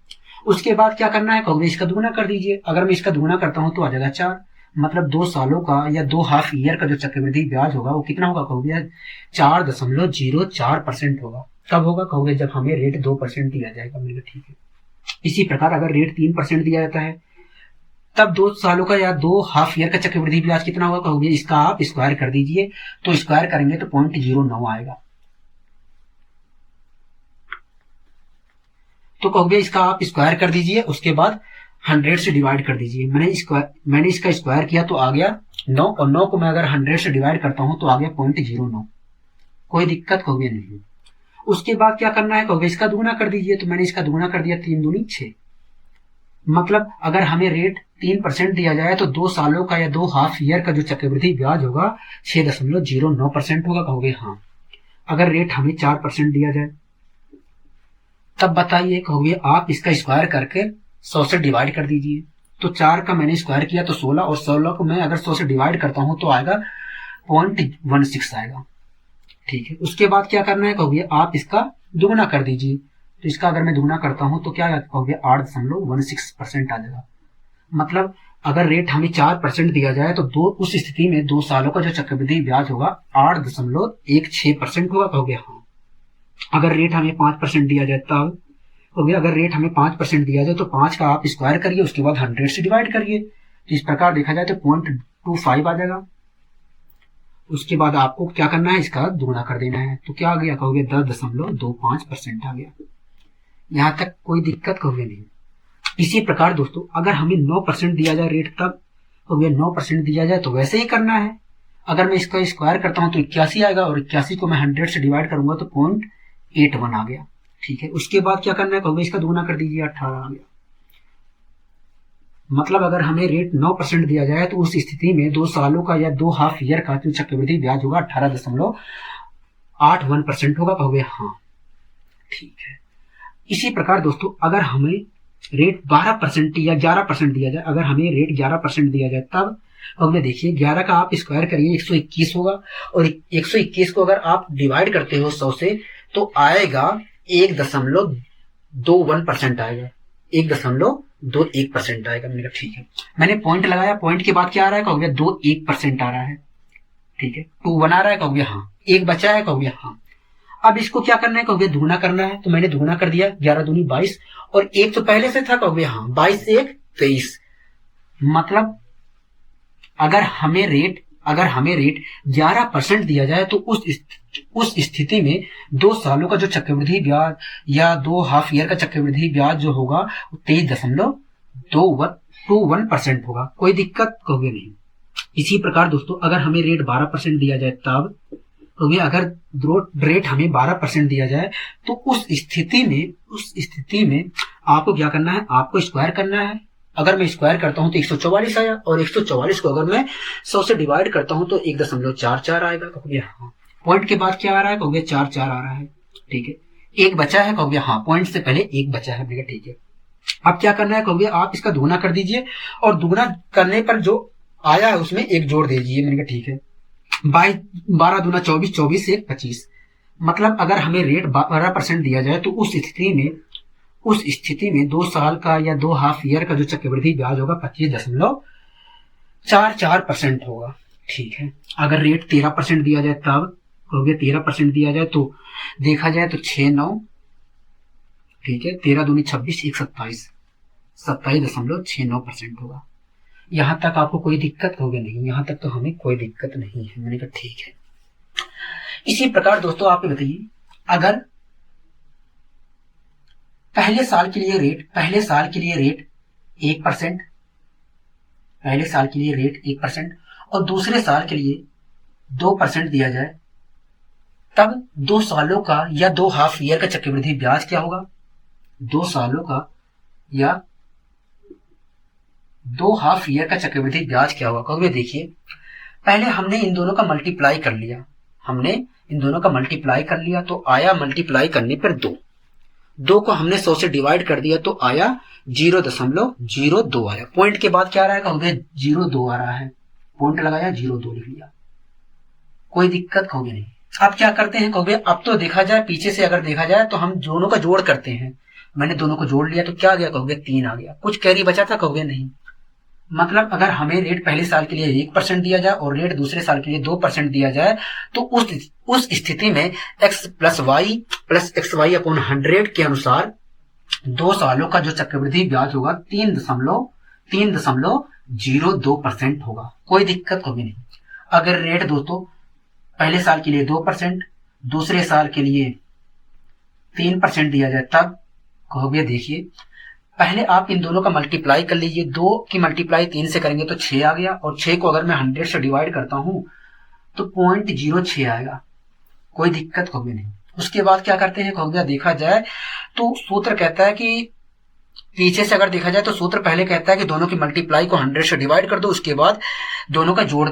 उसके बाद क्या करना है। कहोगे इसका दुगुना कर दीजिए, अगर मैं इसका दुगुना करता हूं तो आ जाएगा 4। मतलब 2 सालों का या 2 हाफ ईयर का जो चक्रवृद्धि ब्याज होगा वो कितना होगा। कहोगे 4.04% होगा। कब होगा। कहोगे जब हमें रेट 2% दिया जाएगा। मैंने कहा ठीक है। इसी प्रकार अगर रेट 3% दिया जाता है तब 2 सालों का या 2 हाफ ईयर का चक्रवृद्धि ब्याज कितना होगा। कहोगे इसका आप स्क्वायर कर दीजिए, तो स्क्वायर करेंगे तो 0.09 आएगा। तो कहोगे इसका आप स्क्वायर कर दीजिए, उसके बाद 100 से डिवाइड कर दीजिए। मैंने इसका स्क्वायर किया तो आ गया 9, और 9 को मैं अगर 100 से डिवाइड करता हूं तो आ गया 0.09। कोई दिक्कत कहोगे नहीं। उसके बाद क्या करना है। कहोगे इसका दुगुना कर दीजिए, तो मैंने इसका दुगुना कर दिया, 3 दूनी 6। मतलब अगर हमें रेट 3% दिया जाए तो 2 सालों का या 2 हाफ ईयर का जो चक्रवृद्धि ब्याज होगा 6.09% होगा। कहोगे हाँ। अगर रेट हमें 4% दिया जाए तब बताइए। कहोगे आप इसका स्क्वायर करके 100 से डिवाइड कर दीजिए, तो 4 का मैंने स्क्वायर किया तो 16, और 16 को मैं अगर 100 से डिवाइड करता हूं तो आएगा 0.16 आएगा। ठीक है, उसके बाद क्या करना है। कहोगे आप इसका दुगुना कर दीजिए, तो इसका अगर मैं दुगुना करता हूं तो क्या कहोगे 8.16% आ जाएगा। मतलब अगर रेट हमें 4% दिया जाए तो उस स्थिति में 2 सालों का जो चक्रवृद्धि ब्याज होगा 8.16% होगा। कहोगे हाँ। अगर रेट हमें 5% दिया जाए तब कहोगे, अगर रेट हमें 5% दिया जाए तो 5 का आप स्क्वायर करिए, उसके बाद 100 से डिवाइड करिए, तो इस प्रकार देखा जाए तो 0.25 आ जाएगा। उसके बाद आपको क्या करना है, इसका दुगुना कर देना है, तो क्या आ गया। कहोगे 10.25% आ गया। यहां तक कोई दिक्कत कहोगे नहीं। इसी प्रकार दोस्तों अगर हमें 9% दिया जाए रेट, तब कहोगे 9% दिया जाए तो वैसे ही करना है। अगर मैं इसका स्क्वायर करता हूं तो 81 आएगा, और 81 को मैं 100 से डिवाइड करूंगा तो 0.81 आ गया। ठीक है, उसके बाद क्या करना है। कहोगे इसका दुगुना कर दीजिए, 18 आ गया। मतलब अगर हमें रेट 9% दिया जाए तो उस स्थिति में 2 सालों का या 2 हाफ ईयर का जो चक्रवृद्धि ब्याज होगा 8.1% होगा, कहोगे हाँ ठीक है। इसी प्रकार दोस्तों अगर हमें रेट 12% या 11% दिया जाए, अगर हमें रेट 11% दिया जाए तब कहोगे देखिए 11 का आप स्क्वायर करिए 121 होगा, और 121 को अगर आप डिवाइड करते हो 100 से तो आएगा 1.21% आएगा, 1.21% आएगा। मैंने कहा ठीक है, मैंने पॉइंट लगाया, पॉइंट के बाद क्या आ रहा है, कहोगे 2.1% आ रहा है, ठीक है। 2.1 आ रहा है, कहोगे हाँ। एक बचा है, कहोगे हाँ। अब इसको क्या करना है, कहोगे दुगुना करना है, तो मैंने दुगुना कर दिया, 11 दूनी 22, और एक तो पहले से था, कहोगे हाँ 22 से 1 23। मतलब अगर हमें रेट 11% दिया जाए तो उस स्थिति में 2 सालों का जो चक्रवृद्धि ब्याज या 2 हाफ ईयर का चक्रवृद्धि ब्याज जो होगा 23.21% होगा। कोई दिक्कत, कहोगे नहीं। इसी प्रकार दोस्तों अगर हमें रेट 12% दिया जाए तब कहोगे, अगर रेट हमें 12% दिया जाए तो उस स्थिति में आपको क्या करना है, आपको स्क्वायर करना है। अगर मैं स्क्वायर करता हूं तो 144 आया, और 144 को अगर मैं 100 से डिवाइड करता हूं तो 1.44 आएगा, कहोगे हाँ। पॉइंट के बाद क्या आ रहा है, कहोगे 4 आ रहा है, ठीक है। एक बचा है, कहोगे हाँ, पॉइंट से पहले एक बचा है, ठीक है। अब क्या करना है, कहोगे आप इसका दुगुना कर दीजिए, और दुगुना करने पर जो आया है उसमें एक जोड़ दीजिए। मैंने कहा ठीक है, 12 दूना 24, 24 से 25। मतलब अगर हमें रेट 12% दिया जाए तो उस स्थिति में 2 साल का या 2 हाफ ईयर का जो चक्रवृद्धि ब्याज होगा 25.44% होगा, ठीक है। अगर रेट 13% दिया जाए तब कहोगे 13% दिया जाए तो देखा जाए तो 6 9, ठीक है, 13 दूनी 26, 1 27, 27.69% होगा। यहां तक आपको कोई दिक्कत होगी नहीं, यहां तक तो हमें कोई दिक्कत नहीं है। मैंने कहा ठीक है। इसी प्रकार दोस्तों आप बताइए, अगर पहले साल के लिए रेट 1%, पहले साल के लिए रेट 1% और दूसरे साल के लिए 2% दिया जाए, तब 2 सालों का या 2 हाफ ईयर का चक्रवृद्धि ब्याज क्या होगा? 2 सालों का या 2 हाफ ईयर का चक्रवृद्धि ब्याज क्या होगा? कहोगे देखिए, पहले हमने इन दोनों का मल्टीप्लाई कर लिया, तो आया मल्टीप्लाई करने पर 2 को हमने 100 से डिवाइड कर दिया तो आया 0.02 आया। पॉइंट के बाद क्या आ रहा है? कहोगे 0.2 आ रहा है, पॉइंट लगाया 0.2 लिख लिया, कोई दिक्कत कहोगे नहीं। अब क्या करते हैं? कहोगे अब तो देखा जाए, पीछे से अगर देखा जाए तो हम दोनों का जोड़ करते हैं। मैंने दोनों को जोड़ लिया तो क्या आ गया? कहोगे 3 आ गया। कुछ कैरी बचा था? कहोगे नहीं। मतलब अगर हमें रेट पहले साल के लिए 1% दिया जाए और रेट दूसरे साल के लिए 2% दिया जाए तो उस स्थिति में x प्लस वाई अपॉन 100 के अनुसार 2 सालों का जो चक्रवृद्धि ब्याज होगा 3.02% होगा। कोई दिक्कत कभी नहीं। अगर रेट दोस्तों पहले साल के लिए 2%, दूसरे साल के लिए 3% दिया जाए, तब कहोगे देखिए, पहले आप इन दोनों का मल्टीप्लाई कर लीजिए। 2 की मल्टीप्लाई 3 से करेंगे तो 6 आ गया, और 6 को अगर मैं 100 से डिवाइड करता हूं तो 0.06 आएगा। कोई दिक्कत कभी नहीं। उसके बाद क्या करते हैं? कहोगे देखा जाए तो सूत्र कहता है कि पीछे से अगर देखा जाए तो सूत्र पहले कहता है कि दोनों की मल्टीप्लाई को 100 से डिवाइड कर दो, उसके बाद दोनों का जोड़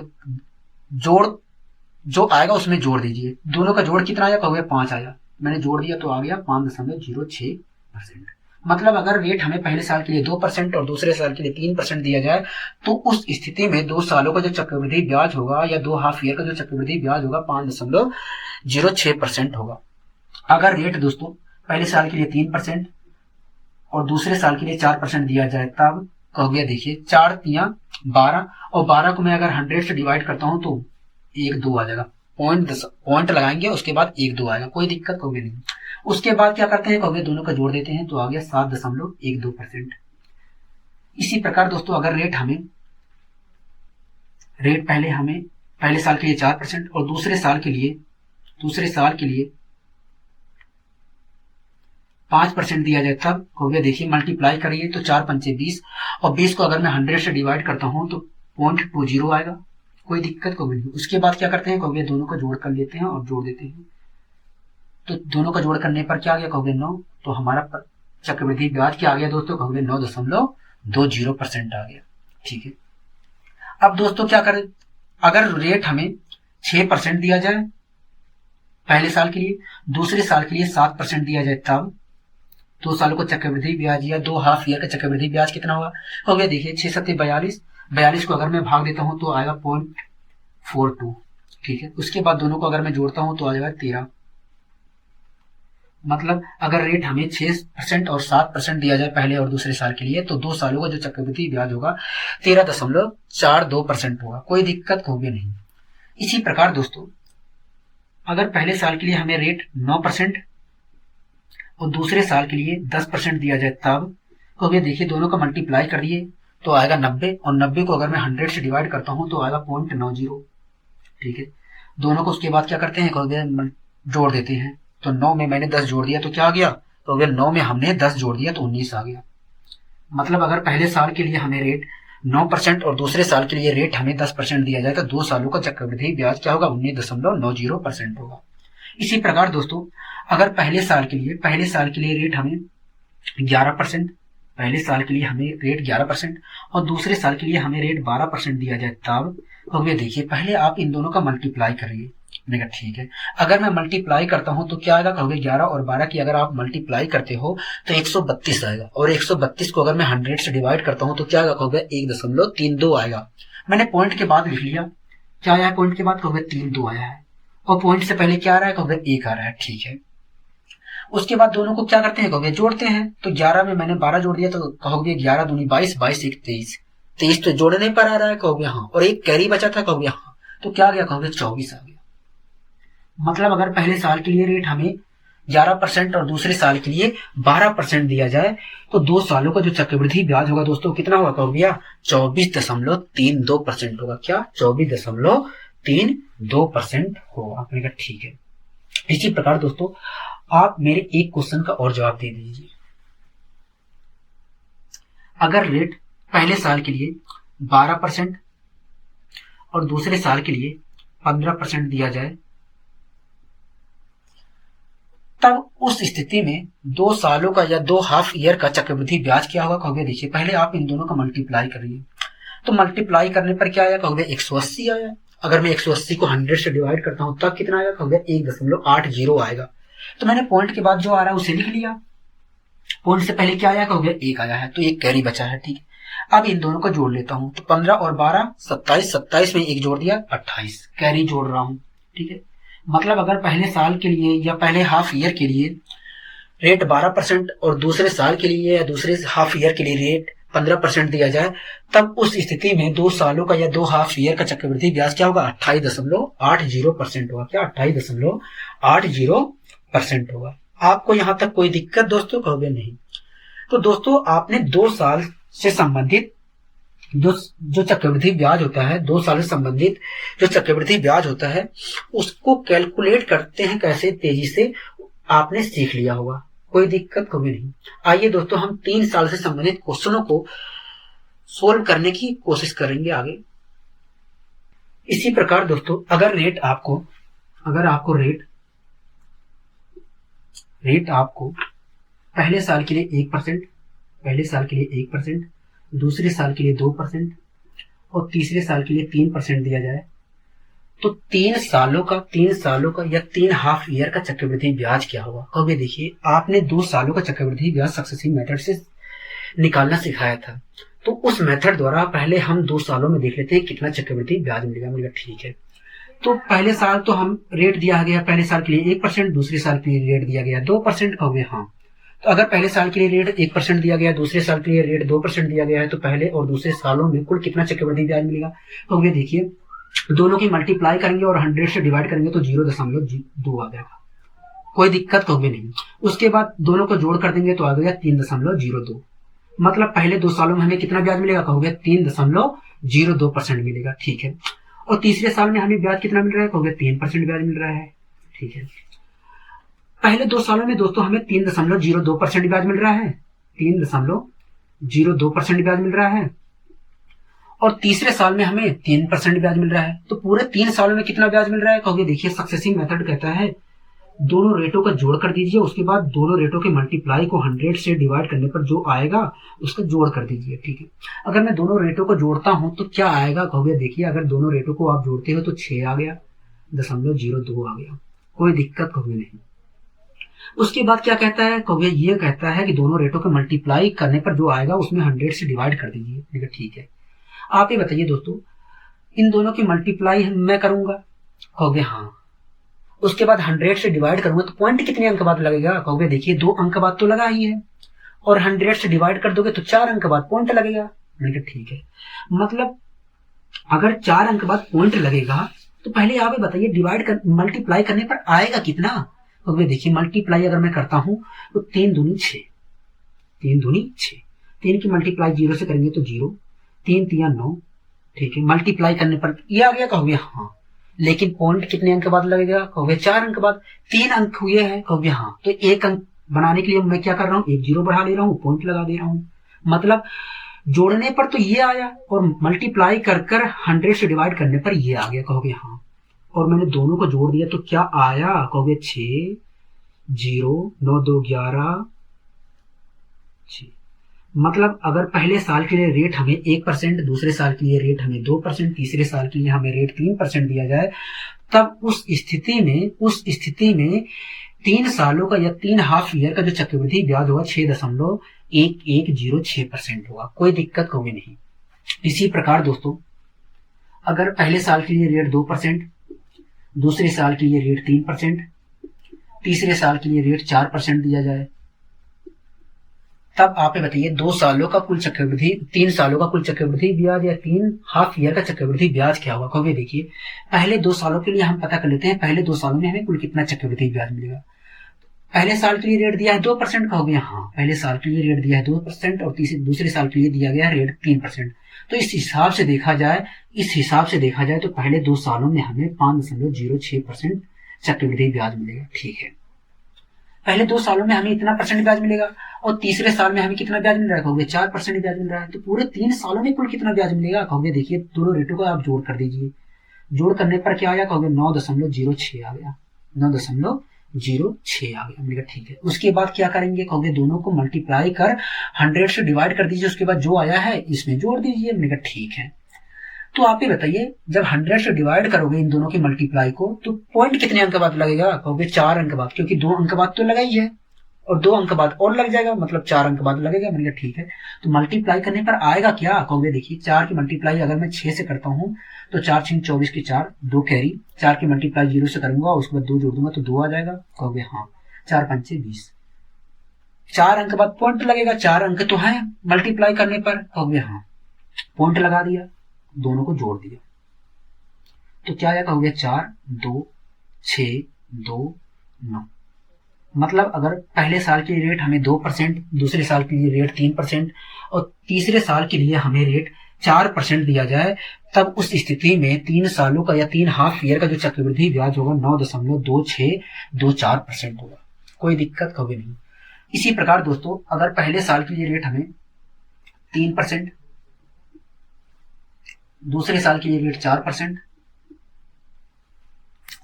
जो आएगा उसमें जोड़ दीजिए। दोनों का जोड़ कितना आया? कहोगे 5 आया। मैंने जोड़ दिया तो आ गया 5.06%। मतलब अगर रेट हमें पहले साल के लिए 2% और दूसरे साल के लिए 3% दिया जाए तो उस स्थिति में 2 सालों का जो चक्रवृद्धि ब्याज होगा या 2 हाफ ईयर का जो चक्रवृद्धि ब्याज होगा 5.06% होगा। अगर रेट दोस्तों पहले साल के लिए 3% और दूसरे साल के लिए 4% दिया जाए, तब कहोगे देखिए 4 3 12, और 12 को मैं अगर 100 से डिवाइड करता हूं तो 1.2 आ जाएगा। पॉइंट लगाएंगे, उसके बाद 1.2 आएगा। कोई दिक्कत कहोगे नहीं। उसके बाद क्या करते हैं? कहोगे दोनों का जोड़ देते हैं तो आ गया 7.12%। इसी प्रकार दोस्तों अगर रेट पहले साल के लिए 4% और दूसरे साल के लिए 5% दिया जाए, तब कहोगे देखिए मल्टीप्लाई करिए तो 4 पंचे 20, और 20 को अगर मैं 100 से डिवाइड करता हूं तो 0.20 आएगा। कोई दिक्कत कहोगे नहीं। उसके बाद क्या करते हैं? कहोगे दोनों का जोड़ कर लेते हैं और जोड़ देते हैं, तो दोनों का जोड़ करने पर क्या आ गया? कहोगे 9। तो हमारा चक्रवृद्धि ब्याज क्या आ गया दोस्तों? कहोगे 9.20% आ गया। ठीक है। अब दोस्तों क्या करें? अगर रेट हमें 6% दिया जाए पहले साल के लिए, दूसरे साल के लिए 7% दिया जाए तब 2 सालों को चक्रवृद्धि ब्याज या 2 हाफ ईयर का चक्रवृद्धि ब्याज कितना होगा? हो गया देखिए 6 7 42, 42 को अगर मैं भाग देता हूं तो आएगा 0.42, ठीक है। उसके बाद दोनों को अगर मैं जोड़ता हूं तो आ जाएगा 13। मतलब अगर रेट हमें 6% और 7% दिया जाए पहले और दूसरे साल के लिए, तो 2 सालों का जो चक्रवृद्धि ब्याज होगा 13.42% होगा। कोई दिक्कत होगी नहीं। इसी प्रकार दोस्तों अगर पहले साल के लिए हमें रेट 9% और दूसरे साल के लिए 10% दिया जाए तब, तो अभी देखिए दोनों का मल्टीप्लाई कर दिए तो आएगा 90, और 90 को अगर मैं 100 से डिवाइड करता हूं तो आएगा 0.90, ठीक है। दोनों को उसके बाद क्या करते हैं, जोड़ देते हैं। तो 9 में मैंने 10 जोड़ दिया तो क्या आ गया? तो अगर 9 में हमने 10 जोड़ दिया तो 19 आ गया। मतलब अगर पहले साल के लिए हमें रेट 9% और दूसरे साल के लिए रेट हमें 10% दिया जाए तो 2 सालों का चक्रवृद्धि ब्याज क्या होगा? 19.90% होगा। इसी प्रकार दोस्तों अगर पहले साल के लिए रेट हमें 11%, पहले साल के लिए हमें रेट 11% और दूसरे साल के लिए हमें रेट 12% दिया जाए तब, तो ये देखिए पहले आप इन दोनों का मल्टीप्लाई करिए। मैंने कहा ठीक है। अगर मैं मल्टीप्लाई करता हूं तो क्या आएगा? कहोगे 11 और 12 की अगर आप मल्टीप्लाई करते हो तो 132 आएगा, और 132 को अगर मैं 100 से डिवाइड करता हूं तो क्या आएगा? कहोगे 1.32 आएगा। मैंने पॉइंट के बाद लिख लिया। क्या आया है पॉइंट के बाद? कहोगे 32 आया है, और पॉइंट से पहले क्या आ रहा है? कहोगे 1 आ रहा है, ठीक है। उसके बाद दोनों को क्या करते हैं? कहोगे जोड़ते हैं। तो 11 में मैंने 12 जोड़ दिया तो कहोगे 11 दूनी 22, 22 1 23, 23 तो जोड़ने पर आ रहा है, कहोगे हाँ, और एक कैरी बचा था, कहोगे हाँ, तो क्या आ गया? कहोगे 24 आ गया। मतलब अगर पहले साल के लिए रेट हमें 11% और दूसरे साल के लिए 12% दिया जाए तो 2 सालों का जो चक्रवृद्धि ब्याज होगा दोस्तों कितना होगा? कहोगे 24.32% होगा। क्या? 24.32% होगा। आपने कहा ठीक है। इसी प्रकार दोस्तों आप मेरे एक क्वेश्चन का और जवाब दे दीजिए। अगर रेट पहले साल के लिए 12% और दूसरे साल के लिए 15% दिया जाए तब उस स्थिति में 2 सालों का या 2 हाफ ईयर का चक्रवृद्धि ब्याज क्या होगा? कहोगे देखिए पहले आप इन दोनों का मल्टीप्लाई करिए। तो मल्टीप्लाई करने पर क्या आया? कहोगे 180 आया। अगर मैं 180 को 100 से डिवाइड करता हूं तब कितना आएगा? कहोगे 1.80 आएगा। तो मैंने पॉइंट के बाद जो आ रहा है उसे लिख लिया। पॉइंट से पहले क्या आया? कहोगे 1 आया है, तो एक कैरी बचा है, ठीक है। अब इन दोनों को जोड़ लेता हूं तो 15 और 12 27, 27 में 1 जोड़ दिया 28, कैरी जोड़ रहा हूं, ठीक है। मतलब अगर पहले साल के लिए या पहले हाफ ईयर के लिए रेट 12% और दूसरे साल के लिए या दूसरे हाफ ईयर के लिए रेट 15% दिया जाए तब उस स्थिति में 2 सालों का या 2 हाफ ईयर का चक्रवृद्धि ब्याज क्या होगा? 28.80% होगा। क्या? 28.80% होगा। आपको यहां तक कोई दिक्कत दोस्तों? कहोगे नहीं। तो दोस्तों आपने 2 साल से संबंधित जो चक्रवृद्धि ब्याज होता है, 2 साल से संबंधित जो चक्रवृद्धि ब्याज होता है उसको कैलकुलेट करते हैं कैसे, तेजी से आपने सीख लिया होगा। कोई दिक्कत कभी नहीं। आइए दोस्तों हम 3 साल से संबंधित क्वेश्चनों को सोल्व करने की कोशिश करेंगे आगे। इसी प्रकार दोस्तों अगर आपको रेट आपको पहले साल के लिए 1%, दूसरे साल के लिए 2% और तीसरे साल के लिए 3% दिया जाए तो 3 सालों का या 3 हाफ ईयर का चक्रवृद्धि ब्याज क्या होगा? कहोगे देखिए आपने 2 सालों का चक्रवृद्धि ब्याज सक्सेसिव मेथड से निकालना सिखाया था, तो उस मेथड द्वारा पहले हम 2 सालों में देख लेते हैं कितना चक्रवृद्धि ब्याज मिलेगा। ठीक है। तो पहले साल तो हम रेट दिया गया, पहले साल के लिए 1%, दूसरे साल के लिए रेट दिया गया 2%। कहोगे हाँ। तो अगर पहले साल के लिए रेट 1% दिया गया, दूसरे साल के लिए रेट 2% दिया गया है, तो पहले और दूसरे सालों में कुल कितना चक्रवृद्धि ब्याज मिलेगा? कहोगे देखिए दोनों की मल्टीप्लाई करेंगे और 100 से डिवाइड करेंगे तो 0.2 आ जाएगा। कोई दिक्कत कहोगे नहीं। उसके बाद दोनों को जोड़ कर देंगे तो आ गया 3.02। मतलब पहले 2 सालों में हमें कितना ब्याज मिलेगा? कहोगे 3.02% मिलेगा। ठीक है। और तीसरे साल में हमें ब्याज कितना मिल रहा है? कहोगे 3% ब्याज मिल रहा है। ठीक है। पहले 2 सालों में दोस्तों हमें 3.02% ब्याज मिल रहा है, 3.02% ब्याज मिल रहा है, और तीसरे साल में हमें 3% ब्याज मिल रहा है। तो पूरे 3 सालों में कितना ब्याज मिल रहा है? कहोगे देखिए सक्सेसिव मेथड कहता है दोनों रेटों का जोड़ कर दीजिए, उसके बाद दोनों रेटों के मल्टीप्लाई को 100 से डिवाइड करने पर जो आएगा उसका जोड़ कर दीजिए। ठीक है। अगर मैं दोनों रेटों को जोड़ता हूं तो क्या आएगा? कहोगे देखिए अगर दोनों रेटों को आप जोड़ते हो तो 6 आ गया, 0.02 आ गया, कोई दिक्कत कहोगे नहीं। उसके बाद क्या कहता है कहोगे, ये कहता है कि दोनों रेटों को मल्टीप्लाई करने पर जो आएगा उसमें 100 से डिवाइड कर दीजिए। मैंने कहा ठीक है। आप ये बताइए दोस्तों, इन दोनों की मल्टीप्लाई मैं करूंगा, कहोगे हाँ। उसके बाद 100 से डिवाइड करूंगा तो पॉइंट कितने अंक बाद लगेगा, कहोगे देखिए 2 अंक बाद तो लगा ही है, और 100 से डिवाइड कर दोगे तो 4 अंक बाद पॉइंट लगेगा। मैंने कहा ठीक है। मतलब अगर 4 अंक बाद पॉइंट लगेगा तो पहले आप ये बताइए डिवाइड कर मल्टीप्लाई करने पर आएगा कितना। कहोगे देखिए मल्टीप्लाई अगर मैं करता हूं तो 3 दूनी 6, 3 दूनी 6, 3 की मल्टीप्लाई 0 से करेंगे तो 0, 3 3 9, ठीक है। मल्टीप्लाई करने पर ये आ गया, कहोगे हाँ। लेकिन पॉइंट कितने अंक बाद लगेगा, कहोगे 4 अंक बाद। 3 अंक हुए हैं, कहोगे हाँ। तो 1 अंक बनाने के लिए मैं क्या कर रहा हूँ, 1 0 बढ़ा ले रहा हूँ, पॉइंट लगा दे रहा हूँ। मतलब जोड़ने पर तो ये आया और मल्टीप्लाई कर 100 से डिवाइड करने पर ये आ गया, कहोगे हाँ। और मैंने दोनों को जोड़ दिया तो क्या आया, कहोगे 6 0 9 2 11 6। मतलब अगर पहले साल के लिए रेट हमें 1%, दूसरे साल के लिए रेट हमें 2%, तीसरे साल के लिए हमें रेट 3% दिया जाए, तब उस स्थिति में 3 सालों का या 3 हाफ ईयर का जो चक्रवृद्धि ब्याज होगा 6.1106% होगा। कोई दिक्कत कहोगे नहीं। इसी प्रकार दोस्तों, अगर पहले साल के लिए रेट 2%, दूसरे साल के लिए रेट 3%, तीसरे साल के लिए रेट 4% दिया जाए, तब आप ये बताइए 2 सालों का कुल चक्रवृद्धि, 3 सालों का कुल चक्रवृद्धि ब्याज या 3 हाफ ईयर का चक्रवृद्धि ब्याज क्या होगा। कहोगे देखिए पहले 2 सालों के लिए हम पता कर लेते हैं, पहले 2 सालों में हमें कुल कितना चक्रवृद्धि ब्याज मिलेगा। पहले साल के लिए रेट दिया है 2%, कहोगे हाँ। पहले साल के लिए रेट दिया है 2% और दूसरे साल के लिए दिया गया है रेट 3%। तो इस हिसाब से देखा जाए तो पहले 2 सालों में हमें 5.06% चक्रवृद्धि ब्याज मिलेगा, ठीक है। पहले 2 सालों में हमें इतना परसेंट ब्याज मिलेगा और तीसरे साल में हमें कितना ब्याज मिल रहा है, कहोगे 4% ब्याज मिल रहा है। तो पूरे 3 सालों में कुल कितना ब्याज मिलेगा, कहोगे देखिए दोनों रेटों को आप जोड़ कर दीजिए। जोड़ करने पर क्या आया, कहोगे 9.06 आ गया, 9.06 आ गया। मैंने कहा ठीक है। उसके बाद क्या करेंगे, कहोगे दोनों को मल्टीप्लाई कर 100 से डिवाइड कर दीजिए, उसके बाद जो आया है इसमें जोड़ दीजिए। मैंने कहा ठीक है। तो आप ये बताइए जब 100 से डिवाइड करोगे इन दोनों की मल्टीप्लाई को तो पॉइंट कितने अंक बाद लगेगा, कहोगे 4 अंक बाद, क्योंकि 2 अंक बाद तो लगा ही है और 2 अंक बाद और लग जाएगा, मतलब 4 अंक बाद लगेगा। मैंने कहा ठीक है। तो मल्टीप्लाई करने पर आएगा क्या, कहोगे देखिए 4 की मल्टीप्लाई अगर मैं 6 से करता हूँ तो 4 6 24 के 4, 2 कैरी, 4 की मल्टीप्लाई 0 से करूंगा उसके बाद 2 जोड़ दूंगा तो 2 आ जाएगा, कहोगे हाँ। 4 5 20, 4 अंक बाद पॉइंट लगेगा, 4 अंक तो है मल्टीप्लाई करने पर, कहोगे हाँ। पॉइंट लगा दिया, दोनों को जोड़ दिया तो क्या आया, कहोगे 4 2 6 2 9। मतलब अगर पहले साल के लिए रेट हमें 2%, दूसरे साल के लिए रेट 3% और तीसरे साल के लिए हमें रेट 4% दिया जाए, तब उस स्थिति में 3 सालों का या 3 हाफ ईयर का जो चक्रवृद्धि ब्याज होगा 9.2624% होगा। कोई दिक्कत कभी नहीं। इसी प्रकार दोस्तों अगर पहले साल के लिए रेट हमें 3%, दूसरे साल के लिए रेट 4%,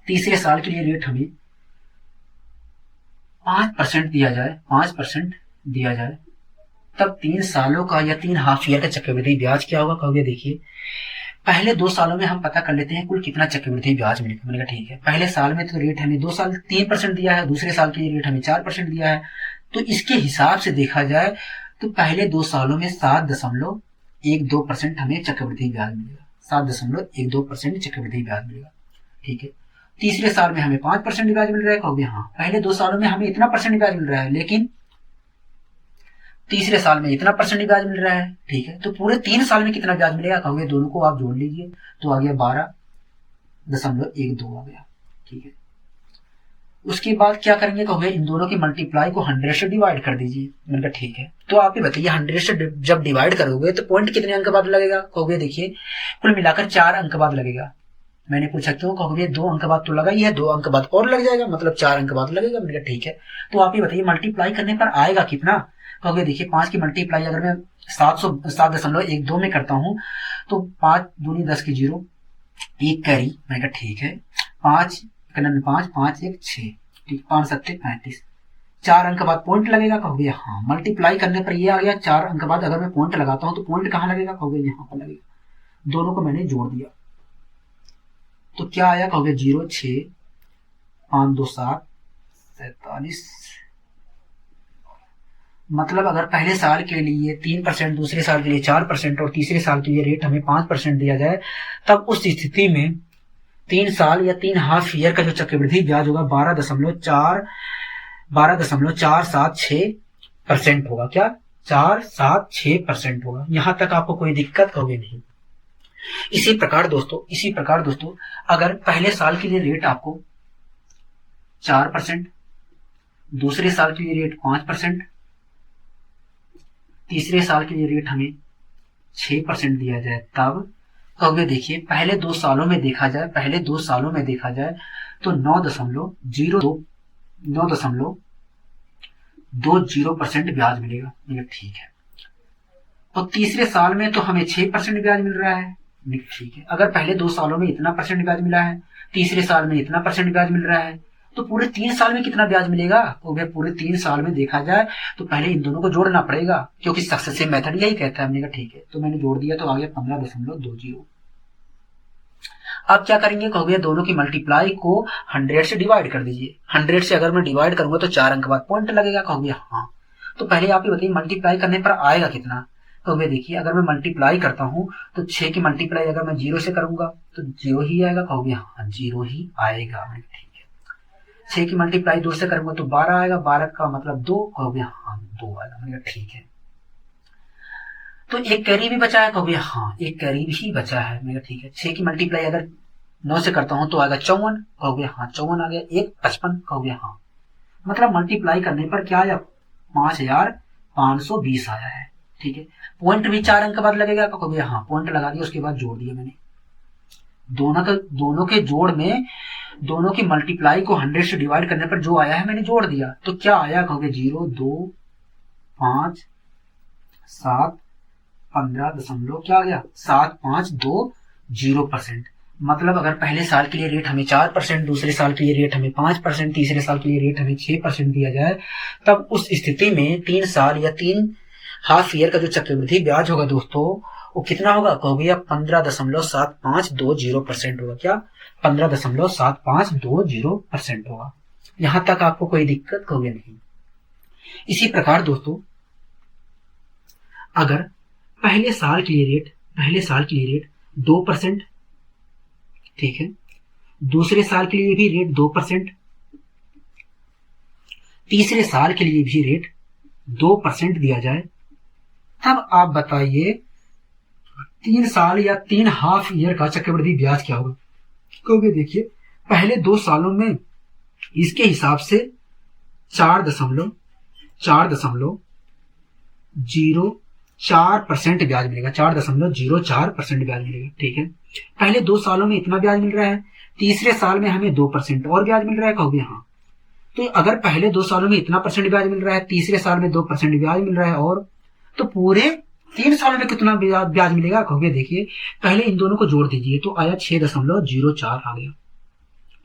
तीसरे साल के लिए रेट हमें 5% दिया जाए, तब 3 सालों का या 3 हाफ ईयर का चक्रवृद्धि ब्याज क्या होगा, कहोगे देखिए पहले 2 सालों में हम पता कर लेते हैं कुल कितना चक्रवृद्धि ब्याज मिलेगा। मैंने कहा ठीक है। पहले साल में तो रेट हमें 2 साल 3% दिया है, दूसरे साल के लिए रेट हमें 4% दिया है, तो इसके हिसाब से देखा जाए तो पहले 2 सालों में 7.12% हमें चक्रवृद्धि ब्याज मिलेगा, 7.12% चक्रवृद्धि ब्याज मिलेगा, ठीक है। तीसरे साल में हमें 5% ब्याज मिल रहा है, कहोगे हाँ। पहले 2 सालों में हमें इतना परसेंट ब्याज मिल रहा है, लेकिन तीसरे साल में इतना परसेंट ब्याज मिल रहा है, ठीक है। तो पूरे 3 साल में कितना ब्याज मिलेगा, कहोगे दोनों को आप जोड़ लीजिए तो आ गया 12.12 आ गया, ठीक है। उसके बाद क्या करेंगे, कहोगे इन दोनों की मल्टीप्लाई को 100 से डिवाइड कर दीजिए। मैंने कहा ठीक है। तो आप ये बताइए 100 से जब डिवाइड करोगे तो पॉइंट कितने अंक बाद लगेगा, कहोगे देखिए कुल मिलाकर 4 अंक बाद लगेगा। मैंने पूछा क्यों, कहोगे 2 अंक बाद तो लगा ही है, 2 अंक बाद और लग जाएगा, मतलब 4 अंक बाद लगेगा। मैंने कहा ठीक है। तो आप ये बताइए मल्टीप्लाई करने पर आएगा कितना, कहोगे देखिए 5 की मल्टीप्लाई अगर मैं 7.12 में करता हूं तो 5 दूनी 10 की 0, 1 कैरी। मैंने कहा ठीक है। 5 5 5 1 6, ठीक, 5 7 35, 4 अंक बाद पॉइंट लगेगा, कहोगे हाँ। मल्टीप्लाई करने पर ये आ गया 4 अंक बाद अगर मैं पॉइंट लगाता हूं तो पॉइंट कहाँ लगेगा, कहोगे यहाँ पर लगेगा। दोनों को मैंने जोड़ दिया तो क्या आया, कहोगे 0 6 5 2 7 47। मतलब अगर पहले साल के लिए 3%, दूसरे साल के लिए 4% और तीसरे साल के लिए रेट हमें 5% दिया जाए, तब उस स्थिति में 3 साल या 3 हाफ ईयर का जो चक्रवृद्धि ब्याज होगा 12.476% होगा। क्या 476% होगा। यहां तक आपको कोई दिक्कत होगी नहीं। इसी प्रकार दोस्तों अगर पहले साल के लिए रेट आपको 4%, दूसरे साल के लिए रेट 5%, तीसरे साल के लिए रेट हमें 6% दिया जाए, तब कहोगे देखिए पहले 2 सालों में देखा जाए तो 9.20% ब्याज मिलेगा। ठीक है। और तीसरे साल में तो हमें 6% ब्याज मिल रहा है। ठीक है। अगर पहले 2 सालों में इतना परसेंट ब्याज मिला है, तीसरे साल में इतना परसेंट ब्याज मिल रहा है, तो पूरे 3 साल में कितना ब्याज मिलेगा? तो भाई पूरे 3 साल में देखा जाए तो पहले इन दोनों को जोड़ना पड़ेगा, क्योंकि सक्सेसिव मेथड यही कहता है। हमने कहा ठीक है, तो मैंने जोड़ दिया तो आ गया 15.20। अब क्या करेंगे? कहोगे दोनों की मल्टीप्लाई को 100 से डिवाइड कर दीजिए। 100 से अगर मैं डिवाइड करूंगा तो 4 अंक बाद पॉइंट लगेगा। कहोगे हाँ। तो पहले आप ही बताइए मल्टीप्लाई करने पर आएगा कितना? तो वे देखिए अगर मैं मल्टीप्लाई करता हूं तो 6 की मल्टीप्लाई अगर मैं 0 से करूंगा तो 0 ही आएगा। कहोगे हाँ 0 ही आएगा। ठीक है। 6 की मल्टीप्लाई 2 से करूंगा तो 12 आएगा। 12 का मतलब 2। कहोगे हाँ 2 आएगा। ठीक है। तो एक कैरी भी बचा है। कहोगे हाँ एक कैरी भी बचा है। ठीक है। 6 की मल्टीप्लाई अगर 9 से करता हूं तो आएगा 54। कहोगे हाँ 54 आ गया। 1 55। कहोगे हाँ। मतलब मल्टीप्लाई करने पर क्या आया? 5520 आया है। ठीक है। पॉइंट भी 4 अंक बाद लगेगा। कहोगे हाँ पॉइंट लगा दिया, उसके बाद जोड़ दिया मैंने। दोनों के जोड़ में दोनों की मल्टीप्लाई को 100 से डिवाइड करने पर जो आया है मैंने जोड़ दिया। तो क्या आया? कहोगे 0 2 5 7 15 क्या आ गया? 7.520%। मतलब अगर पहले साल के लिए रेट हमें 4%, दूसरे साल के लिए रेट हमें 5%, तीसरे साल के लिए रेट हमें 6% दिया जाए, तब उस स्थिति में 3 साल या 3 हाफ ईयर का जो चक्रवृद्धि ब्याज होगा दोस्तों वो कितना होगा? कहोगे 15.7520% होगा। क्या 15.7520% होगा। यहां तक आपको कोई दिक्कत कहोगे नहीं। इसी प्रकार दोस्तों अगर पहले साल के लिए रेट 2%, ठीक है, दूसरे साल के लिए भी रेट 2%, तीसरे साल के लिए भी रेट 2% दिया जाए, तब आप बताइए 3 साल या 3 हाफ ईयर का चक्रवृद्धि ब्याज क्या होगा? कहोगे देखिए पहले 2 सालों में इसके हिसाब से 4.04% ब्याज मिलेगा। 4.04% ब्याज मिलेगा। ठीक है। पहले 2 सालों में इतना ब्याज मिल रहा है, तीसरे साल में हमें 2% और ब्याज मिल रहा है। कहोगे हाँ। तो अगर पहले 2 सालों में इतना परसेंट ब्याज मिल रहा है, तीसरे साल में 2% ब्याज मिल रहा है, और तो पूरे 3 सालों में कितना ब्याज मिलेगा? कहोगे देखिए पहले इन दोनों को जोड़ दीजिए तो आया 6.04 आ गया।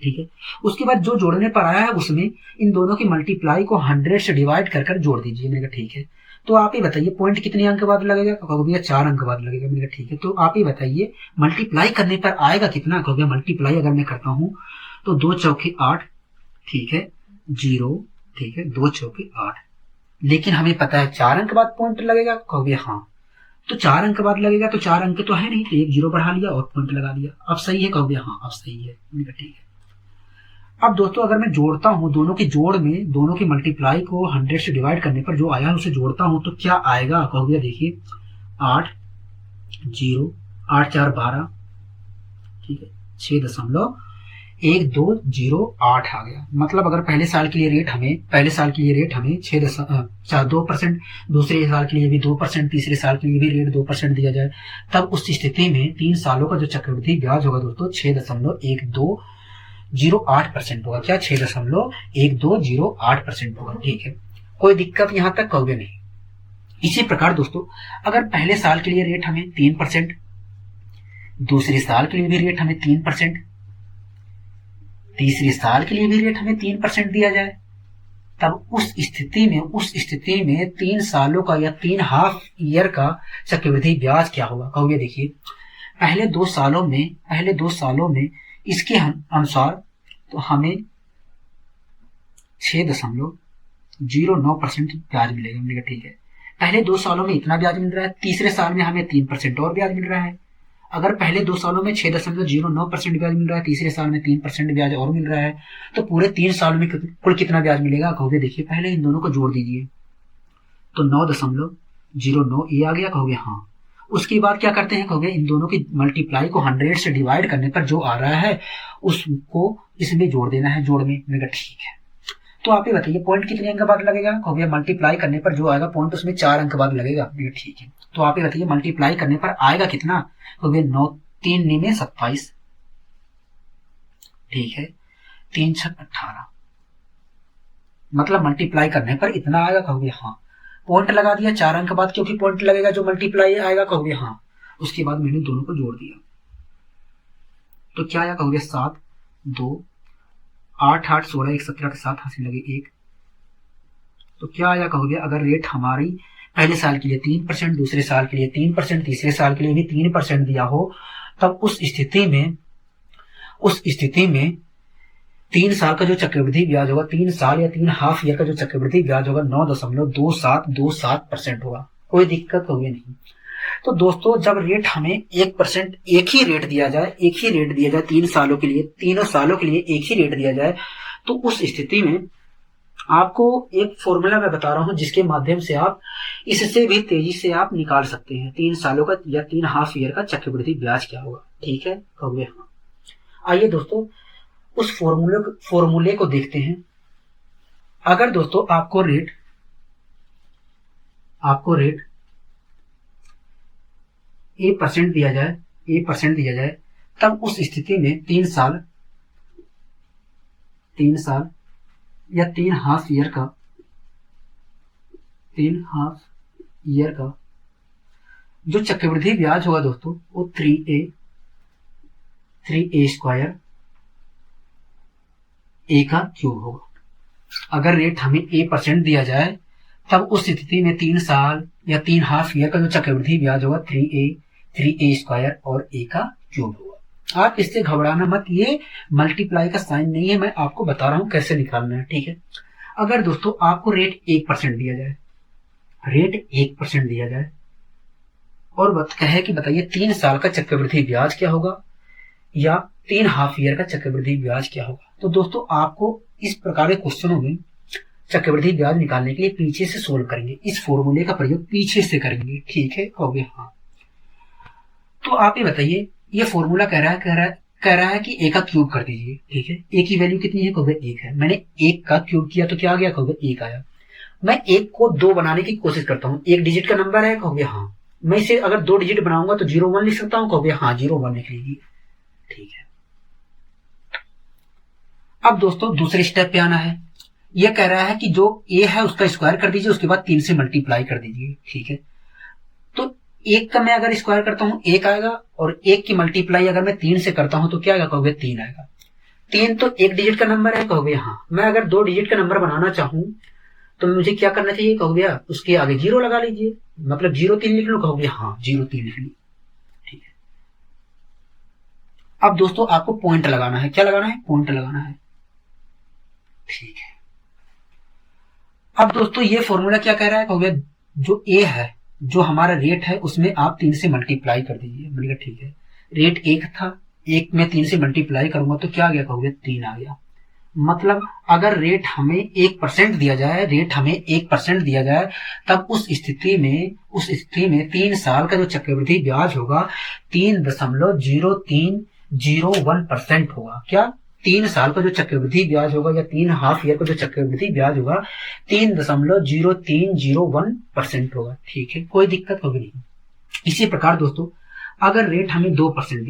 ठीक है। उसके बाद जो जोड़ने पर आया है उसमें इन दोनों की मल्टीप्लाई को 100 से डिवाइड कर जोड़ दीजिए। मैंने कहा ठीक है। तो आप ही बताइए पॉइंट कितने अंक बाद लगेगा? कहोगे 4 अंक बाद लगेगा। मैंने कहा ठीक है। तो आप ही बताइए मल्टीप्लाई करने पर आएगा कितना? कहोगे मल्टीप्लाई अगर मैं करता हूं तो 2 चौके 8, ठीक है, 0, ठीक है, 2 चौके 8। लेकिन हमें पता है 4 अंक बाद पॉइंट लगेगा। कहोगे हाँ। तो 4 अंक बाद लगेगा तो 4 अंक तो है नहीं, तो 1 0 बढ़ा लिया और पॉइंट लगा दिया। अब सही है? कहोगे हाँ अब सही है। ठीक है। अब दोस्तों अगर मैं जोड़ता हूं दोनों के जोड़ में दोनों की मल्टीप्लाई को 100 से डिवाइड करने पर जो आया है उसे जोड़ता हूं तो क्या आएगा? कहोगे देखिए 8 0 8 4 12, ठीक है, 6.1208 आ गया। मतलब अगर पहले साल के लिए रेट हमें 2%, दूसरे साल के लिए भी 2%, तीसरे साल के लिए भी रेट 2% दिया जाए, तब उस स्थिति में 3 सालों का जो चक्रवृद्धि ब्याज होगा दोस्तों 6.1208% होगा। क्या 6.1208% होगा। ठीक है। कोई दिक्कत यहां तक? कहोगे नहीं। इसी प्रकार दोस्तों अगर पहले साल के लिए रेट हमें 3%, दूसरे साल के लिए भी रेट हमें 3%, तीसरे साल के लिए भी रेट हमें 3% दिया जाए, तब उस स्थिति में 3 सालों का या 3 हाफ ईयर का चक्रवृद्धि ब्याज क्या होगा? कहोगे देखिए पहले 2 सालों में इसके अनुसार तो हमें 6.09% ब्याज मिलेगा। मैंने कहा ठीक है, पहले 2 सालों में इतना ब्याज मिल रहा है, तीसरे साल में हमें 3% और ब्याज मिल रहा है। अगर पहले 2 सालों में 6.09% ब्याज मिल रहा है, तीसरे साल में 3% ब्याज और मिल रहा है, तो पूरे 3 सालों में कुल कितना ब्याज मिलेगा कहोगे? देखिए पहले इन दोनों को जोड़ दीजिए, तो 9.09 ये आ गया कहोगे हाँ। उसके बाद क्या करते हैं कहोगे? इन दोनों की मल्टीप्लाई को 100 से डिवाइड करने पर जो आ रहा है उसको इसमें जोड़ देना है, जोड़ में। मैंने कहा ठीक है। तो आप ये बताइए पॉइंट कितने अंक बाद लगेगा कहोगे? मल्टीप्लाई करने पर जो आएगा पॉइंट उसमें 4 अंक बाद लगेगा। मैंने कहा ठीक है। तो आप ये बताइए मल्टीप्लाई करने पर आएगा कितना कहोगे? 9 3 में 27, ठीक है, 3 6 18, मतलब मल्टीप्लाई करने पर इतना आएगा कहोगे हाँ। पॉइंट लगा दिया 4 अंक बाद, क्योंकि पॉइंट लगेगा जो मल्टीप्लाई आएगा कहोगे हाँ। उसके बाद मैंने दोनों को जोड़ दिया, तो क्या आया कहोगे? 7 2 8 8 16 1 17 के साथ हासिल लगे 1, तो क्या आया कहोगे? अगर रेट हमारी पहले साल के लिए 3%, दूसरे साल के लिए 3%, तीसरे साल के लिए भी 3% दिया हो, तब उस स्थिति में 3 साल का जो चक्रवृद्धि ब्याज होगा, 3 साल या 3 हाफ ईयर का जो चक्रवृद्धि ब्याज होगा 9.2727% होगा। कोई दिक्कत होगी नहीं। तो दोस्तों जब रेट हमें 1% एक ही रेट दिया जाए 3 सालों के लिए, तीनों सालों के लिए एक ही रेट दिया जाए, तो उस स्थिति में आपको एक फॉर्मूला मैं बता रहा हूं जिसके माध्यम से आप इससे भी तेजी से आप निकाल सकते हैं 3 सालों का या 3 हाफ ईयर का चक्रवृद्धि ब्याज क्या होगा। ठीक है कहोगे हाँ। आइए दोस्तों उस फॉर्मूले को देखते हैं। अगर दोस्तों आपको रेट A% दिया जाए, तब उस स्थिति में 3 साल या 3 हाफ ईयर का जो चक्रवृद्धि ब्याज होगा दोस्तों वो 3a स्क्वायर A का क्यूब होगा। अगर रेट हमें A% दिया जाए तब उस स्थिति में 3 साल या 3 हाफ ईयर का जो चक्रवृद्धि ब्याज होगा 3a स्क्वायर और A का क्यूब होगा। आप इससे घबराना मत, ये मल्टीप्लाई का साइन नहीं है, मैं आपको बता रहा हूं कैसे निकालना है। ठीक है, अगर दोस्तों आपको रेट 1% दिया जाए और कहे कि बताइए 3 साल का चक्रवृद्धि ब्याज क्या होगा या 3 हाफ ईयर का चक्रवृद्धि ब्याज क्या होगा, तो दोस्तों आपको इस प्रकार के क्वेश्चनों में चक्रवृद्धि ब्याज निकालने के लिए पीछे से सोल्व करेंगे, इस फॉर्मूले का प्रयोग पीछे से करेंगे। ठीक है कहोगे हाँ। तो आप ये बताइए, ये फॉर्मूला कह रहा है कि A का क्यूब कर दीजिए। ठीक है, A की वैल्यू कितनी है कहोगे 1 है। मैंने 1 का क्यूब किया तो क्या आ गया कहोगे 1 आया। मैं 1 को 2 बनाने की कोशिश करता हूं, 1 डिजिट का नंबर है कहोगे हाँ। मैं इसे अगर 2 डिजिट बनाऊंगा तो 0 1 लिख सकता हूं कहोगे हाँ, 0 1 लिख लीजिए। ठीक है, अब दोस्तों दूसरे स्टेप पे आना है। यह कह रहा है कि जो A है उसका स्क्वायर कर दीजिए, उसके बाद 3 से मल्टीप्लाई कर दीजिए। ठीक है, तो 1 का मैं अगर स्क्वायर करता हूं 1 आएगा, और 1 की मल्टीप्लाई अगर मैं 3 से करता हूं तो क्या आएगा कहोगे 3 आएगा। 3 तो 1 डिजिट का नंबर है कहोगे हाँ। मैं अगर 2 डिजिट का नंबर बनाना चाहूं तो मुझे क्या करना चाहिए कहोगे? उसके आगे 0 लगा लीजिए, मतलब 0 3 लिख लो कहोगे हाँ, 0 3 लिख ली। ठीक है, अब दोस्तों आपको पॉइंट लगाना है। क्या लगाना है? पॉइंट लगाना है। ठीक है, अब दोस्तों ये फॉर्मूला क्या कह रहा है कहोगे? जो A है, जो हमारा रेट है, उसमें आप 3 से मल्टीप्लाई कर दीजिए। मैंने कहा ठीक है, रेट 1 था, 1 में 3 से मल्टीप्लाई करूंगा तो क्या आ गया कहोगे 3 आ गया। मतलब अगर रेट हमें 1% दिया जाए तब उस स्थिति में 3 साल का जो चक्रवृद्धि ब्याज होगा 3.0301% होगा। क्या? 3 साल का जो चक्रवृद्धि ब्याज होगा या 3 हाफ ईयर का जो चक्रवृद्धि ब्याज होगा 3.0301% होगा। ठीक है, कोई दिक्कत होगी नहीं। इसी प्रकार दोस्तों अगर रेट हमें 2%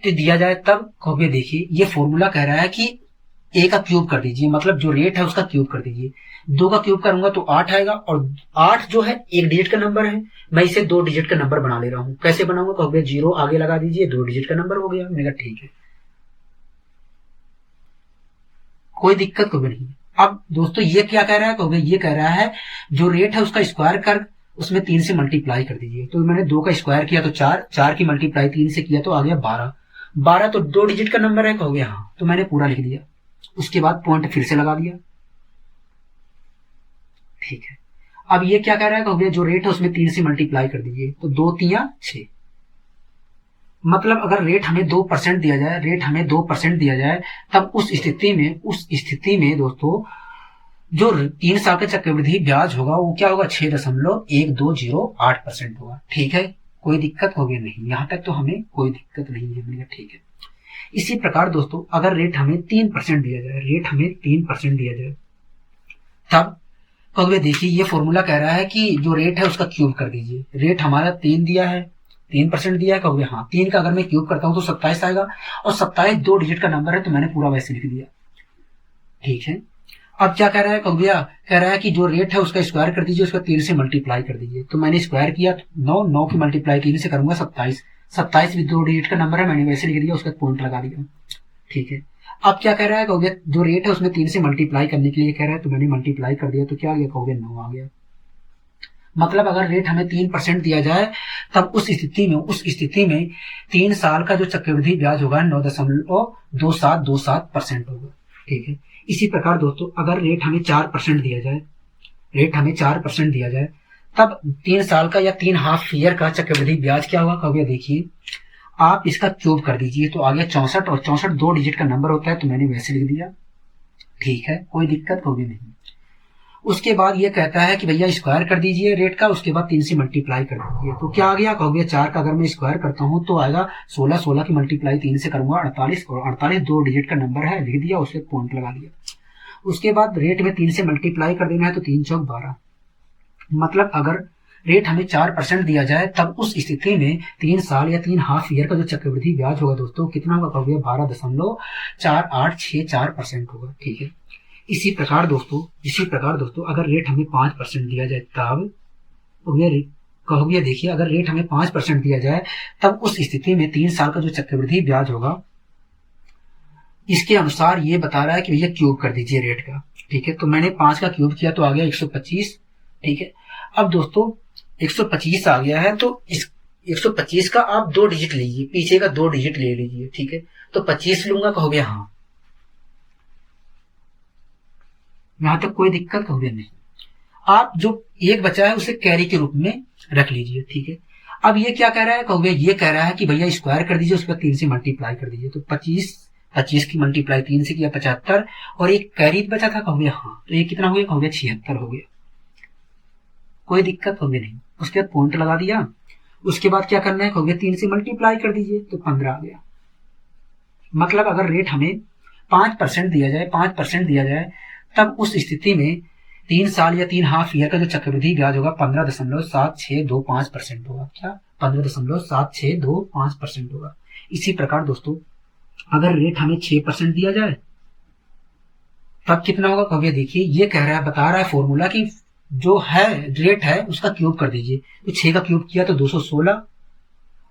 दिया जाए तब कहोगे देखिए ये फॉर्मूला कह रहा है कि A का क्यूब कर दीजिए, मतलब जो रेट है उसका क्यूब कर दीजिए। 2 का क्यूब करूंगा तो 8 आएगा, और 8 जो है 1 डिजिट का नंबर है, मैं इसे 2 डिजिट का नंबर बना ले रहा हूं। कैसे बनाऊंगा कहोगे 0 आगे लगा दीजिए, 2 डिजिट का नंबर हो गया। मैंने कहा ठीक है, कोई दिक्कत कभी नहीं। अब दोस्तों ये क्या कह रहा है कहोगे? ये कह रहा है जो रेट है उसका स्क्वायर कर उसमें 3 से मल्टीप्लाई कर दीजिए। तो मैंने 2 का स्क्वायर किया तो 4 की मल्टीप्लाई 3 से किया तो आ गया 12 तो 2 डिजिट का नंबर है कहोगे हाँ, तो मैंने पूरा लिख दिया। उसके बाद पॉइंट फिर से लगा दिया, ठीक है। अब ये क्या कह रहा है कहोगे जो रेट है उसमें 3 से मल्टीप्लाई कर दीजिए, तो 2 3 6, मतलब अगर रेट हमें 2% दिया जाए, रेट हमें 2% दिया जाए, तब उस स्थिति में दोस्तों जो 3 साल का चक्रवृद्धि ब्याज होगा वो क्या होगा, 6.1208% होगा, ठीक है। कोई दिक्कत होगी नहीं, यहां तक तो हमें कोई दिक्कत नहीं है, ठीक है। इसी प्रकार दोस्तों अगर रेट हमें 3% दिया जाए, रेट हमें 3% दिया जाए, तब कहोगे देखिए ये फॉर्मूला कह रहा है कि जो रेट है उसका क्यूब कर दीजिए। रेट हमारा 3 दिया है, 3% दिया है, कहोगे हाँ 3 का अगर मैं क्यूब करता हूं तो 27 आएगा, और 27 2 डिजिट का नंबर है तो मैंने पूरा वैसे लिख दिया, ठीक है। अब क्या कह रहा है कहोगे, कह रहा है कि जो रेट है उसका स्क्वायर कर दीजिए, उसका 3 से मल्टीप्लाई कर दीजिए, तो मैंने स्क्वायर किया 9 की मल्टीप्लाई 3 से करूंगा 27 भी 2 डिजिट का नंबर है, मैंने वैसे लिख दिया, उसका पॉइंट लगा दिया, ठीक है। अब क्या कह रहा है कहोगे जो रेट है उसमें 3 से मल्टीप्लाई करने के लिए कह रहा है, तो मैंने मल्टीप्लाई कर दिया, तो क्या आ गया कहोगे 9 आ गया। मतलब अगर रेट हमें 3% दिया जाए तब उस स्थिति में 3 साल का जो चक्रवृद्धि ब्याज होगा 9.2727% होगा, ठीक है। इसी प्रकार दोस्तों अगर रेट हमें 4% दिया जाए, रेट हमें 4% दिया जाए, तब 3 साल का या 3 हाफ ईयर का चक्रवृद्धि ब्याज क्या होगा कहोगे, देखिए आप इसका क्यूब कर दीजिए, तो आ गया 64, और 64 2 डिजिट का नंबर होता है, तो मैंने वैसे लिख दिया, ठीक है, कोई दिक्कत होगी नहीं। उसके बाद ये कहता है कि भैया स्क्वायर कर दीजिए रेट का, उसके बाद 3 से मल्टीप्लाई कर दीजिए, तो क्या आ गया कहोगे 4 का अगर मैं स्क्वायर करता हूं तो आएगा 16, 16 की मल्टीप्लाई 3 से करूंगा 48, और 48 2 डिजिट का नंबर है, लिख दिया, उसके पॉइंट लगा दिया। उसके बाद रेट में 3 से मल्टीप्लाई कर देना है, तो 3 चौक 12, मतलब अगर रेट हमें 4% दिया जाए तब उस स्थिति में 3 साल या 3 हाफ ईयर का जो चक्रवृद्धि ब्याज होगा दोस्तों कितना होगा कहोगे 12.4864% होगा, ठीक है। इसी प्रकार दोस्तों अगर रेट हमें 5% दिया जाए तब कहोगे देखिए अगर रेट हमें 5% दिया जाए तब उस स्थिति में 3 साल का जो चक्रवृद्धि ब्याज होगा इसके अनुसार ये बता रहा है कि भैया क्यूब कर दीजिए रेट का, ठीक है। तो मैंने 5 का क्यूब किया तो आ गया 125, ठीक है। अब दोस्तों 125 आ गया है, तो इस 125 का आप 2 डिजिट लीजिए, पीछे का 2 डिजिट ले लीजिए, ठीक है। तो 25 लूंगा कहोगे हाँ, यहां तक कोई दिक्कत कहोगे नहीं। आप जो एक बचा है उसे कैरी के रूप में रख लीजिए, ठीक है। अब ये क्या कह रहा है कहोगे, ये कह रहा है कि भैया स्क्वायर कर दीजिए, उसके बाद 3 से मल्टीप्लाई कर दीजिए, तो 25 की मल्टीप्लाई 3 से किया 75, और एक कैरी बचा था कहोगे हाँ, तो ये कितना हो गया कहोगे 76 हो गया, कोई दिक्कत होगी नहीं। उसके बाद पॉइंट लगा दिया, उसके बाद क्या करना है कहोगे 3 से मल्टीप्लाई कर दीजिए, तो 15 आ गया। मतलब अगर रेट हमें 5% दिया जाए तब उस स्थिति में 3 साल या 3 हाफ ईयर का जो चक्रवृद्धि ब्याज होगा 15.7625% होगा, क्या 15.7625% होगा। इसी प्रकार दोस्तों अगर रेट हमें 6% दिया जाए तब कितना होगा कहोगे, देखिए ये कह रहा है, बता रहा है फॉर्मूला की जो है रेट है उसका क्यूब कर दीजिए, तो 6 का क्यूब किया तो 216,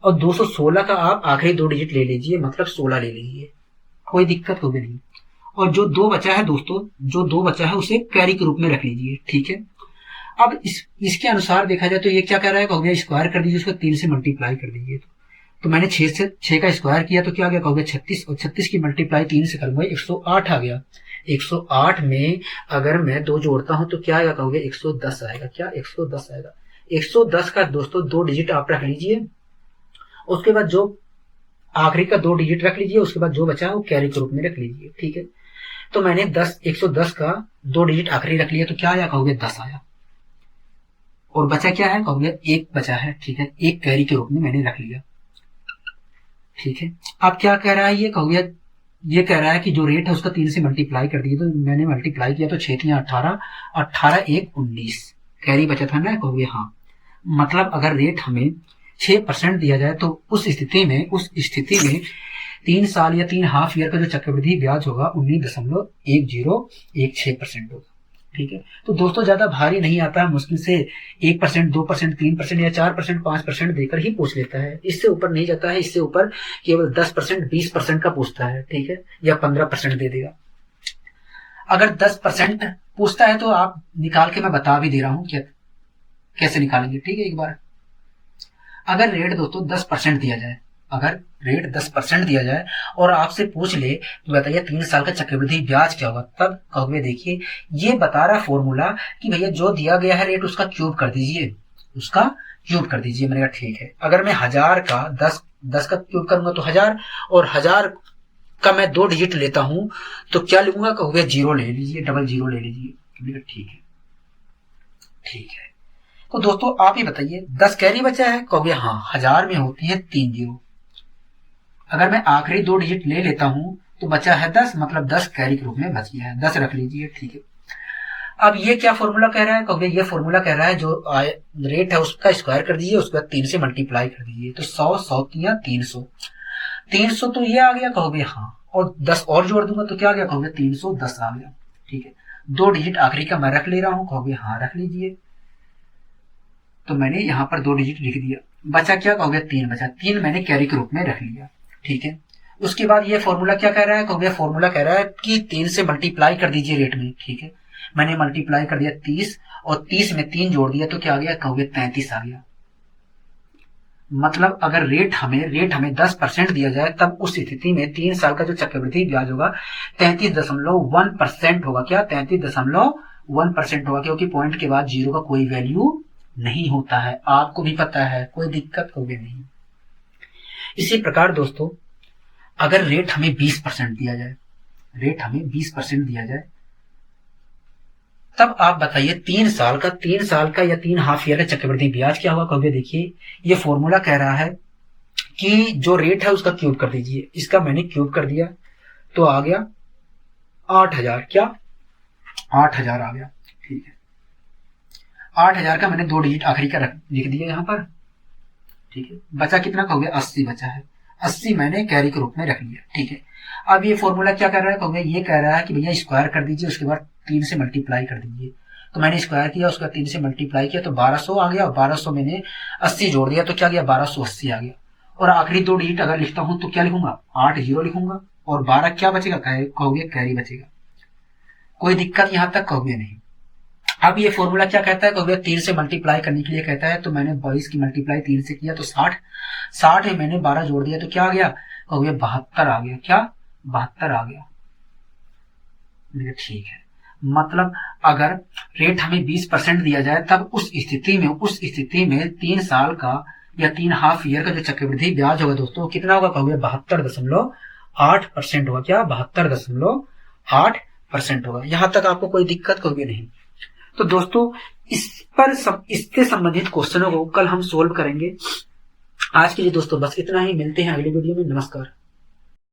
और 216 का आप आखिरी 2 डिजिट ले लीजिए, मतलब 16 ले लीजिए, कोई दिक्कत होगी नहीं। और जो 2 बचा है दोस्तों, जो 2 बचा है उसे कैरी के रूप में रख लीजिए, ठीक है। अब इसके अनुसार देखा जाए तो ये क्या कह रहा है कहोगे स्क्वायर कर दीजिए, उसको 3 से मल्टीप्लाई कर दीजिए, तो मैंने 6 का स्क्वायर किया तो क्या आ गया कहोगे 36, और 36 की मल्टीप्लाई 3 से करूंगा 108 आ गया। 108 में अगर मैं 2 जोड़ता हूं तो क्या आएगा कहोगे 110 आएगा, क्या 110 आएगा। 110 का दोस्तों 2 डिजिट आप रख लीजिए, उसके बाद जो आखिरी का 2 डिजिट रख लीजिए, उसके बाद जो बचा है वो कैरी के रूप में रख लीजिए, ठीक है। तो मैंने 110 का 2 डिजिट आखिरी रख लिया, तो क्या आया कहोगे 10 आया, और बचा क्या है कहोगे 1 बचा है, ठीक है, 1 कैरी के रूप में मैंने रख लिया, ठीक है। अब क्या कह रहा है ये कहोगे, ये कह रहा है कि जो रेट है उसका 3 से मल्टीप्लाई कर दिया, तो मैंने मल्टीप्लाई किया तो 6 3 18, 18 1 19 कैरी बचा था ना कहोगे हाँ। मतलब अगर रेट हमें 6% दिया जाए तो उस स्थिति में 3 साल या 3 हाफ ईयर का जो चक्रवृद्धि ब्याज होगा 19.1016% होगा, ठीक है। तो दोस्तों ज्यादा भारी नहीं आता है, मुश्किल से 1%, 2%, 3% या 4%, 5% देकर ही पूछ लेता है, इससे ऊपर नहीं जाता है। इससे ऊपर केवल 10%, 20% का पूछता है, ठीक है, या 15% दे देगा। अगर 10% पूछता है तो आप निकाल के मैं बता भी दे रहा हूं क्या कैसे निकालेंगे, ठीक है। एक बार अगर रेट दोस्तों 10% दिया जाए, अगर रेट 10% दिया जाए और आपसे पूछ ले तो बताइए 3 साल का चक्रवृद्धि ब्याज क्या होगा, तब कहोगे देखिए ये बता रहा फॉर्मूला कि भैया जो दिया गया है रेट उसका क्यूब कर दीजिए, उसका क्यूब कर दीजिए। मैंने कहा ठीक है। अगर मैं 1000 का 10 का क्यूब करूंगा तो 1000, और 1000 का मैं 2 डिजिट लेता हूं तो क्या लिखूंगा, कहोगे 0 ले लीजिए, डबल 0 ले लीजिए। मैंने कहा ठीक है, ठीक है। तो दोस्तों आप ही बताइए 10 कैरी बचा है, कहोगे हाँ, 1000 में होती है 3 जीरो। अगर मैं आखिरी 2 डिजिट ले लेता हूं तो बचा है 10, मतलब 10 कैरी के रूप में बच गया है, 10 रख लीजिए, ठीक है। अब ये क्या फॉर्मूला कह रहा है, कहोगे ये फॉर्मूला कह रहा है जो रेट है उसका स्क्वायर कर दीजिए, उसके बाद 3 से मल्टीप्लाई कर दीजिए, तो 100 100 या 300, 300 तो ये आ गया, कहोगे हाँ, और 10 और जोड़ दूंगा तो क्या आ गया, कहोगे 310 आ गया, ठीक है। 2 डिजिट आखिरी का मैं रख ले रहा हूं, कहोगे हाँ रख लीजिए। तो मैंने यहाँ पर 2 डिजिट लिख दिया, बचा क्या, कहोगे 3 बचा, 3 मैंने कैरी के रूप में रख लिया, ठीक है। उसके बाद ये फॉर्मूला क्या कह रहा है, कहोगे फॉर्मूला कह रहा है कि 3 से मल्टीप्लाई कर दीजिए रेट में, ठीक है। मैंने मल्टीप्लाई कर दिया 30, और 30 में 3 जोड़ दिया तो क्या आ गया, कहोगे 33 आ गया। मतलब अगर रेट हमें 10% दिया जाए तब उस स्थिति में 3 साल का जो चक्रवृद्धि ब्याज होगा 33.1% होगा। क्या, 33.1% होगा, क्योंकि पॉइंट के बाद 0 का कोई वैल्यू नहीं होता है, आपको भी पता है, कोई दिक्कत होगी नहीं। इसी प्रकार दोस्तों अगर रेट हमें 20% दिया जाए, रेट हमें 20% दिया जाए, तब आप बताइए 3 साल का या 3 हाफ ईयर का चक्रवृद्धि ब्याज क्या होगा, कहोगे देखिए ये फॉर्मूला कह रहा है कि जो रेट है उसका क्यूब कर दीजिए, इसका मैंने क्यूब कर दिया तो आ गया 8000, क्या 8000 आ गया, ठीक है। 8000 का मैंने 2 डिजिट आखिरी का लिख दिया यहाँ पर, ठीक है। बचा कितना, कहोगे 80 बचा है, 80 मैंने कैरी के रूप में रख लिया, ठीक है। अब ये फॉर्मूला क्या कर रहा है, कहोगे ये कह रहा है कि भैया स्क्वायर कर दीजिए, उसके बाद 3 से मल्टीप्लाई कर दीजिए। तो मैंने स्क्वायर किया, उसका 3 से मल्टीप्लाई किया तो 1200 आ गया, और 1200 मैंने 80 जोड़ दिया तो क्या गया, 1280 आ गया। और आखिरी 2 डिजिट अगर लिखता हूं तो क्या लिखूंगा, 80 लिखूंगा, और 12 क्या बचेगा, कहोगे कैरी बचेगा। कोई दिक्कत यहां तक, कहोगे नहीं। अब ये फॉर्मूला क्या कहता है, कहोगे 3 से मल्टीप्लाई करने के लिए कहता है, तो मैंने 22 की मल्टीप्लाई 3 से किया तो 60 है, मैंने 12 जोड़ दिया तो क्या आ गया, कहोगे 72 आ गया, क्या 72 आ गया, ठीक है। मतलब अगर रेट हमें 20% दिया जाए तब उस स्थिति में 3 साल का या 3 हाफ ईयर का जो चक्रवृद्धि ब्याज होगा दोस्तों कितना होगा, कहोगे 72.8% होगा, क्या 72.8% होगा। यहां तक आपको कोई दिक्कत कहोगे नहीं। तो दोस्तों इससे संबंधित क्वेश्चनों को कल हम सोल्व करेंगे। आज के लिए दोस्तों बस इतना ही, मिलते हैं अगली वीडियो में, नमस्कार।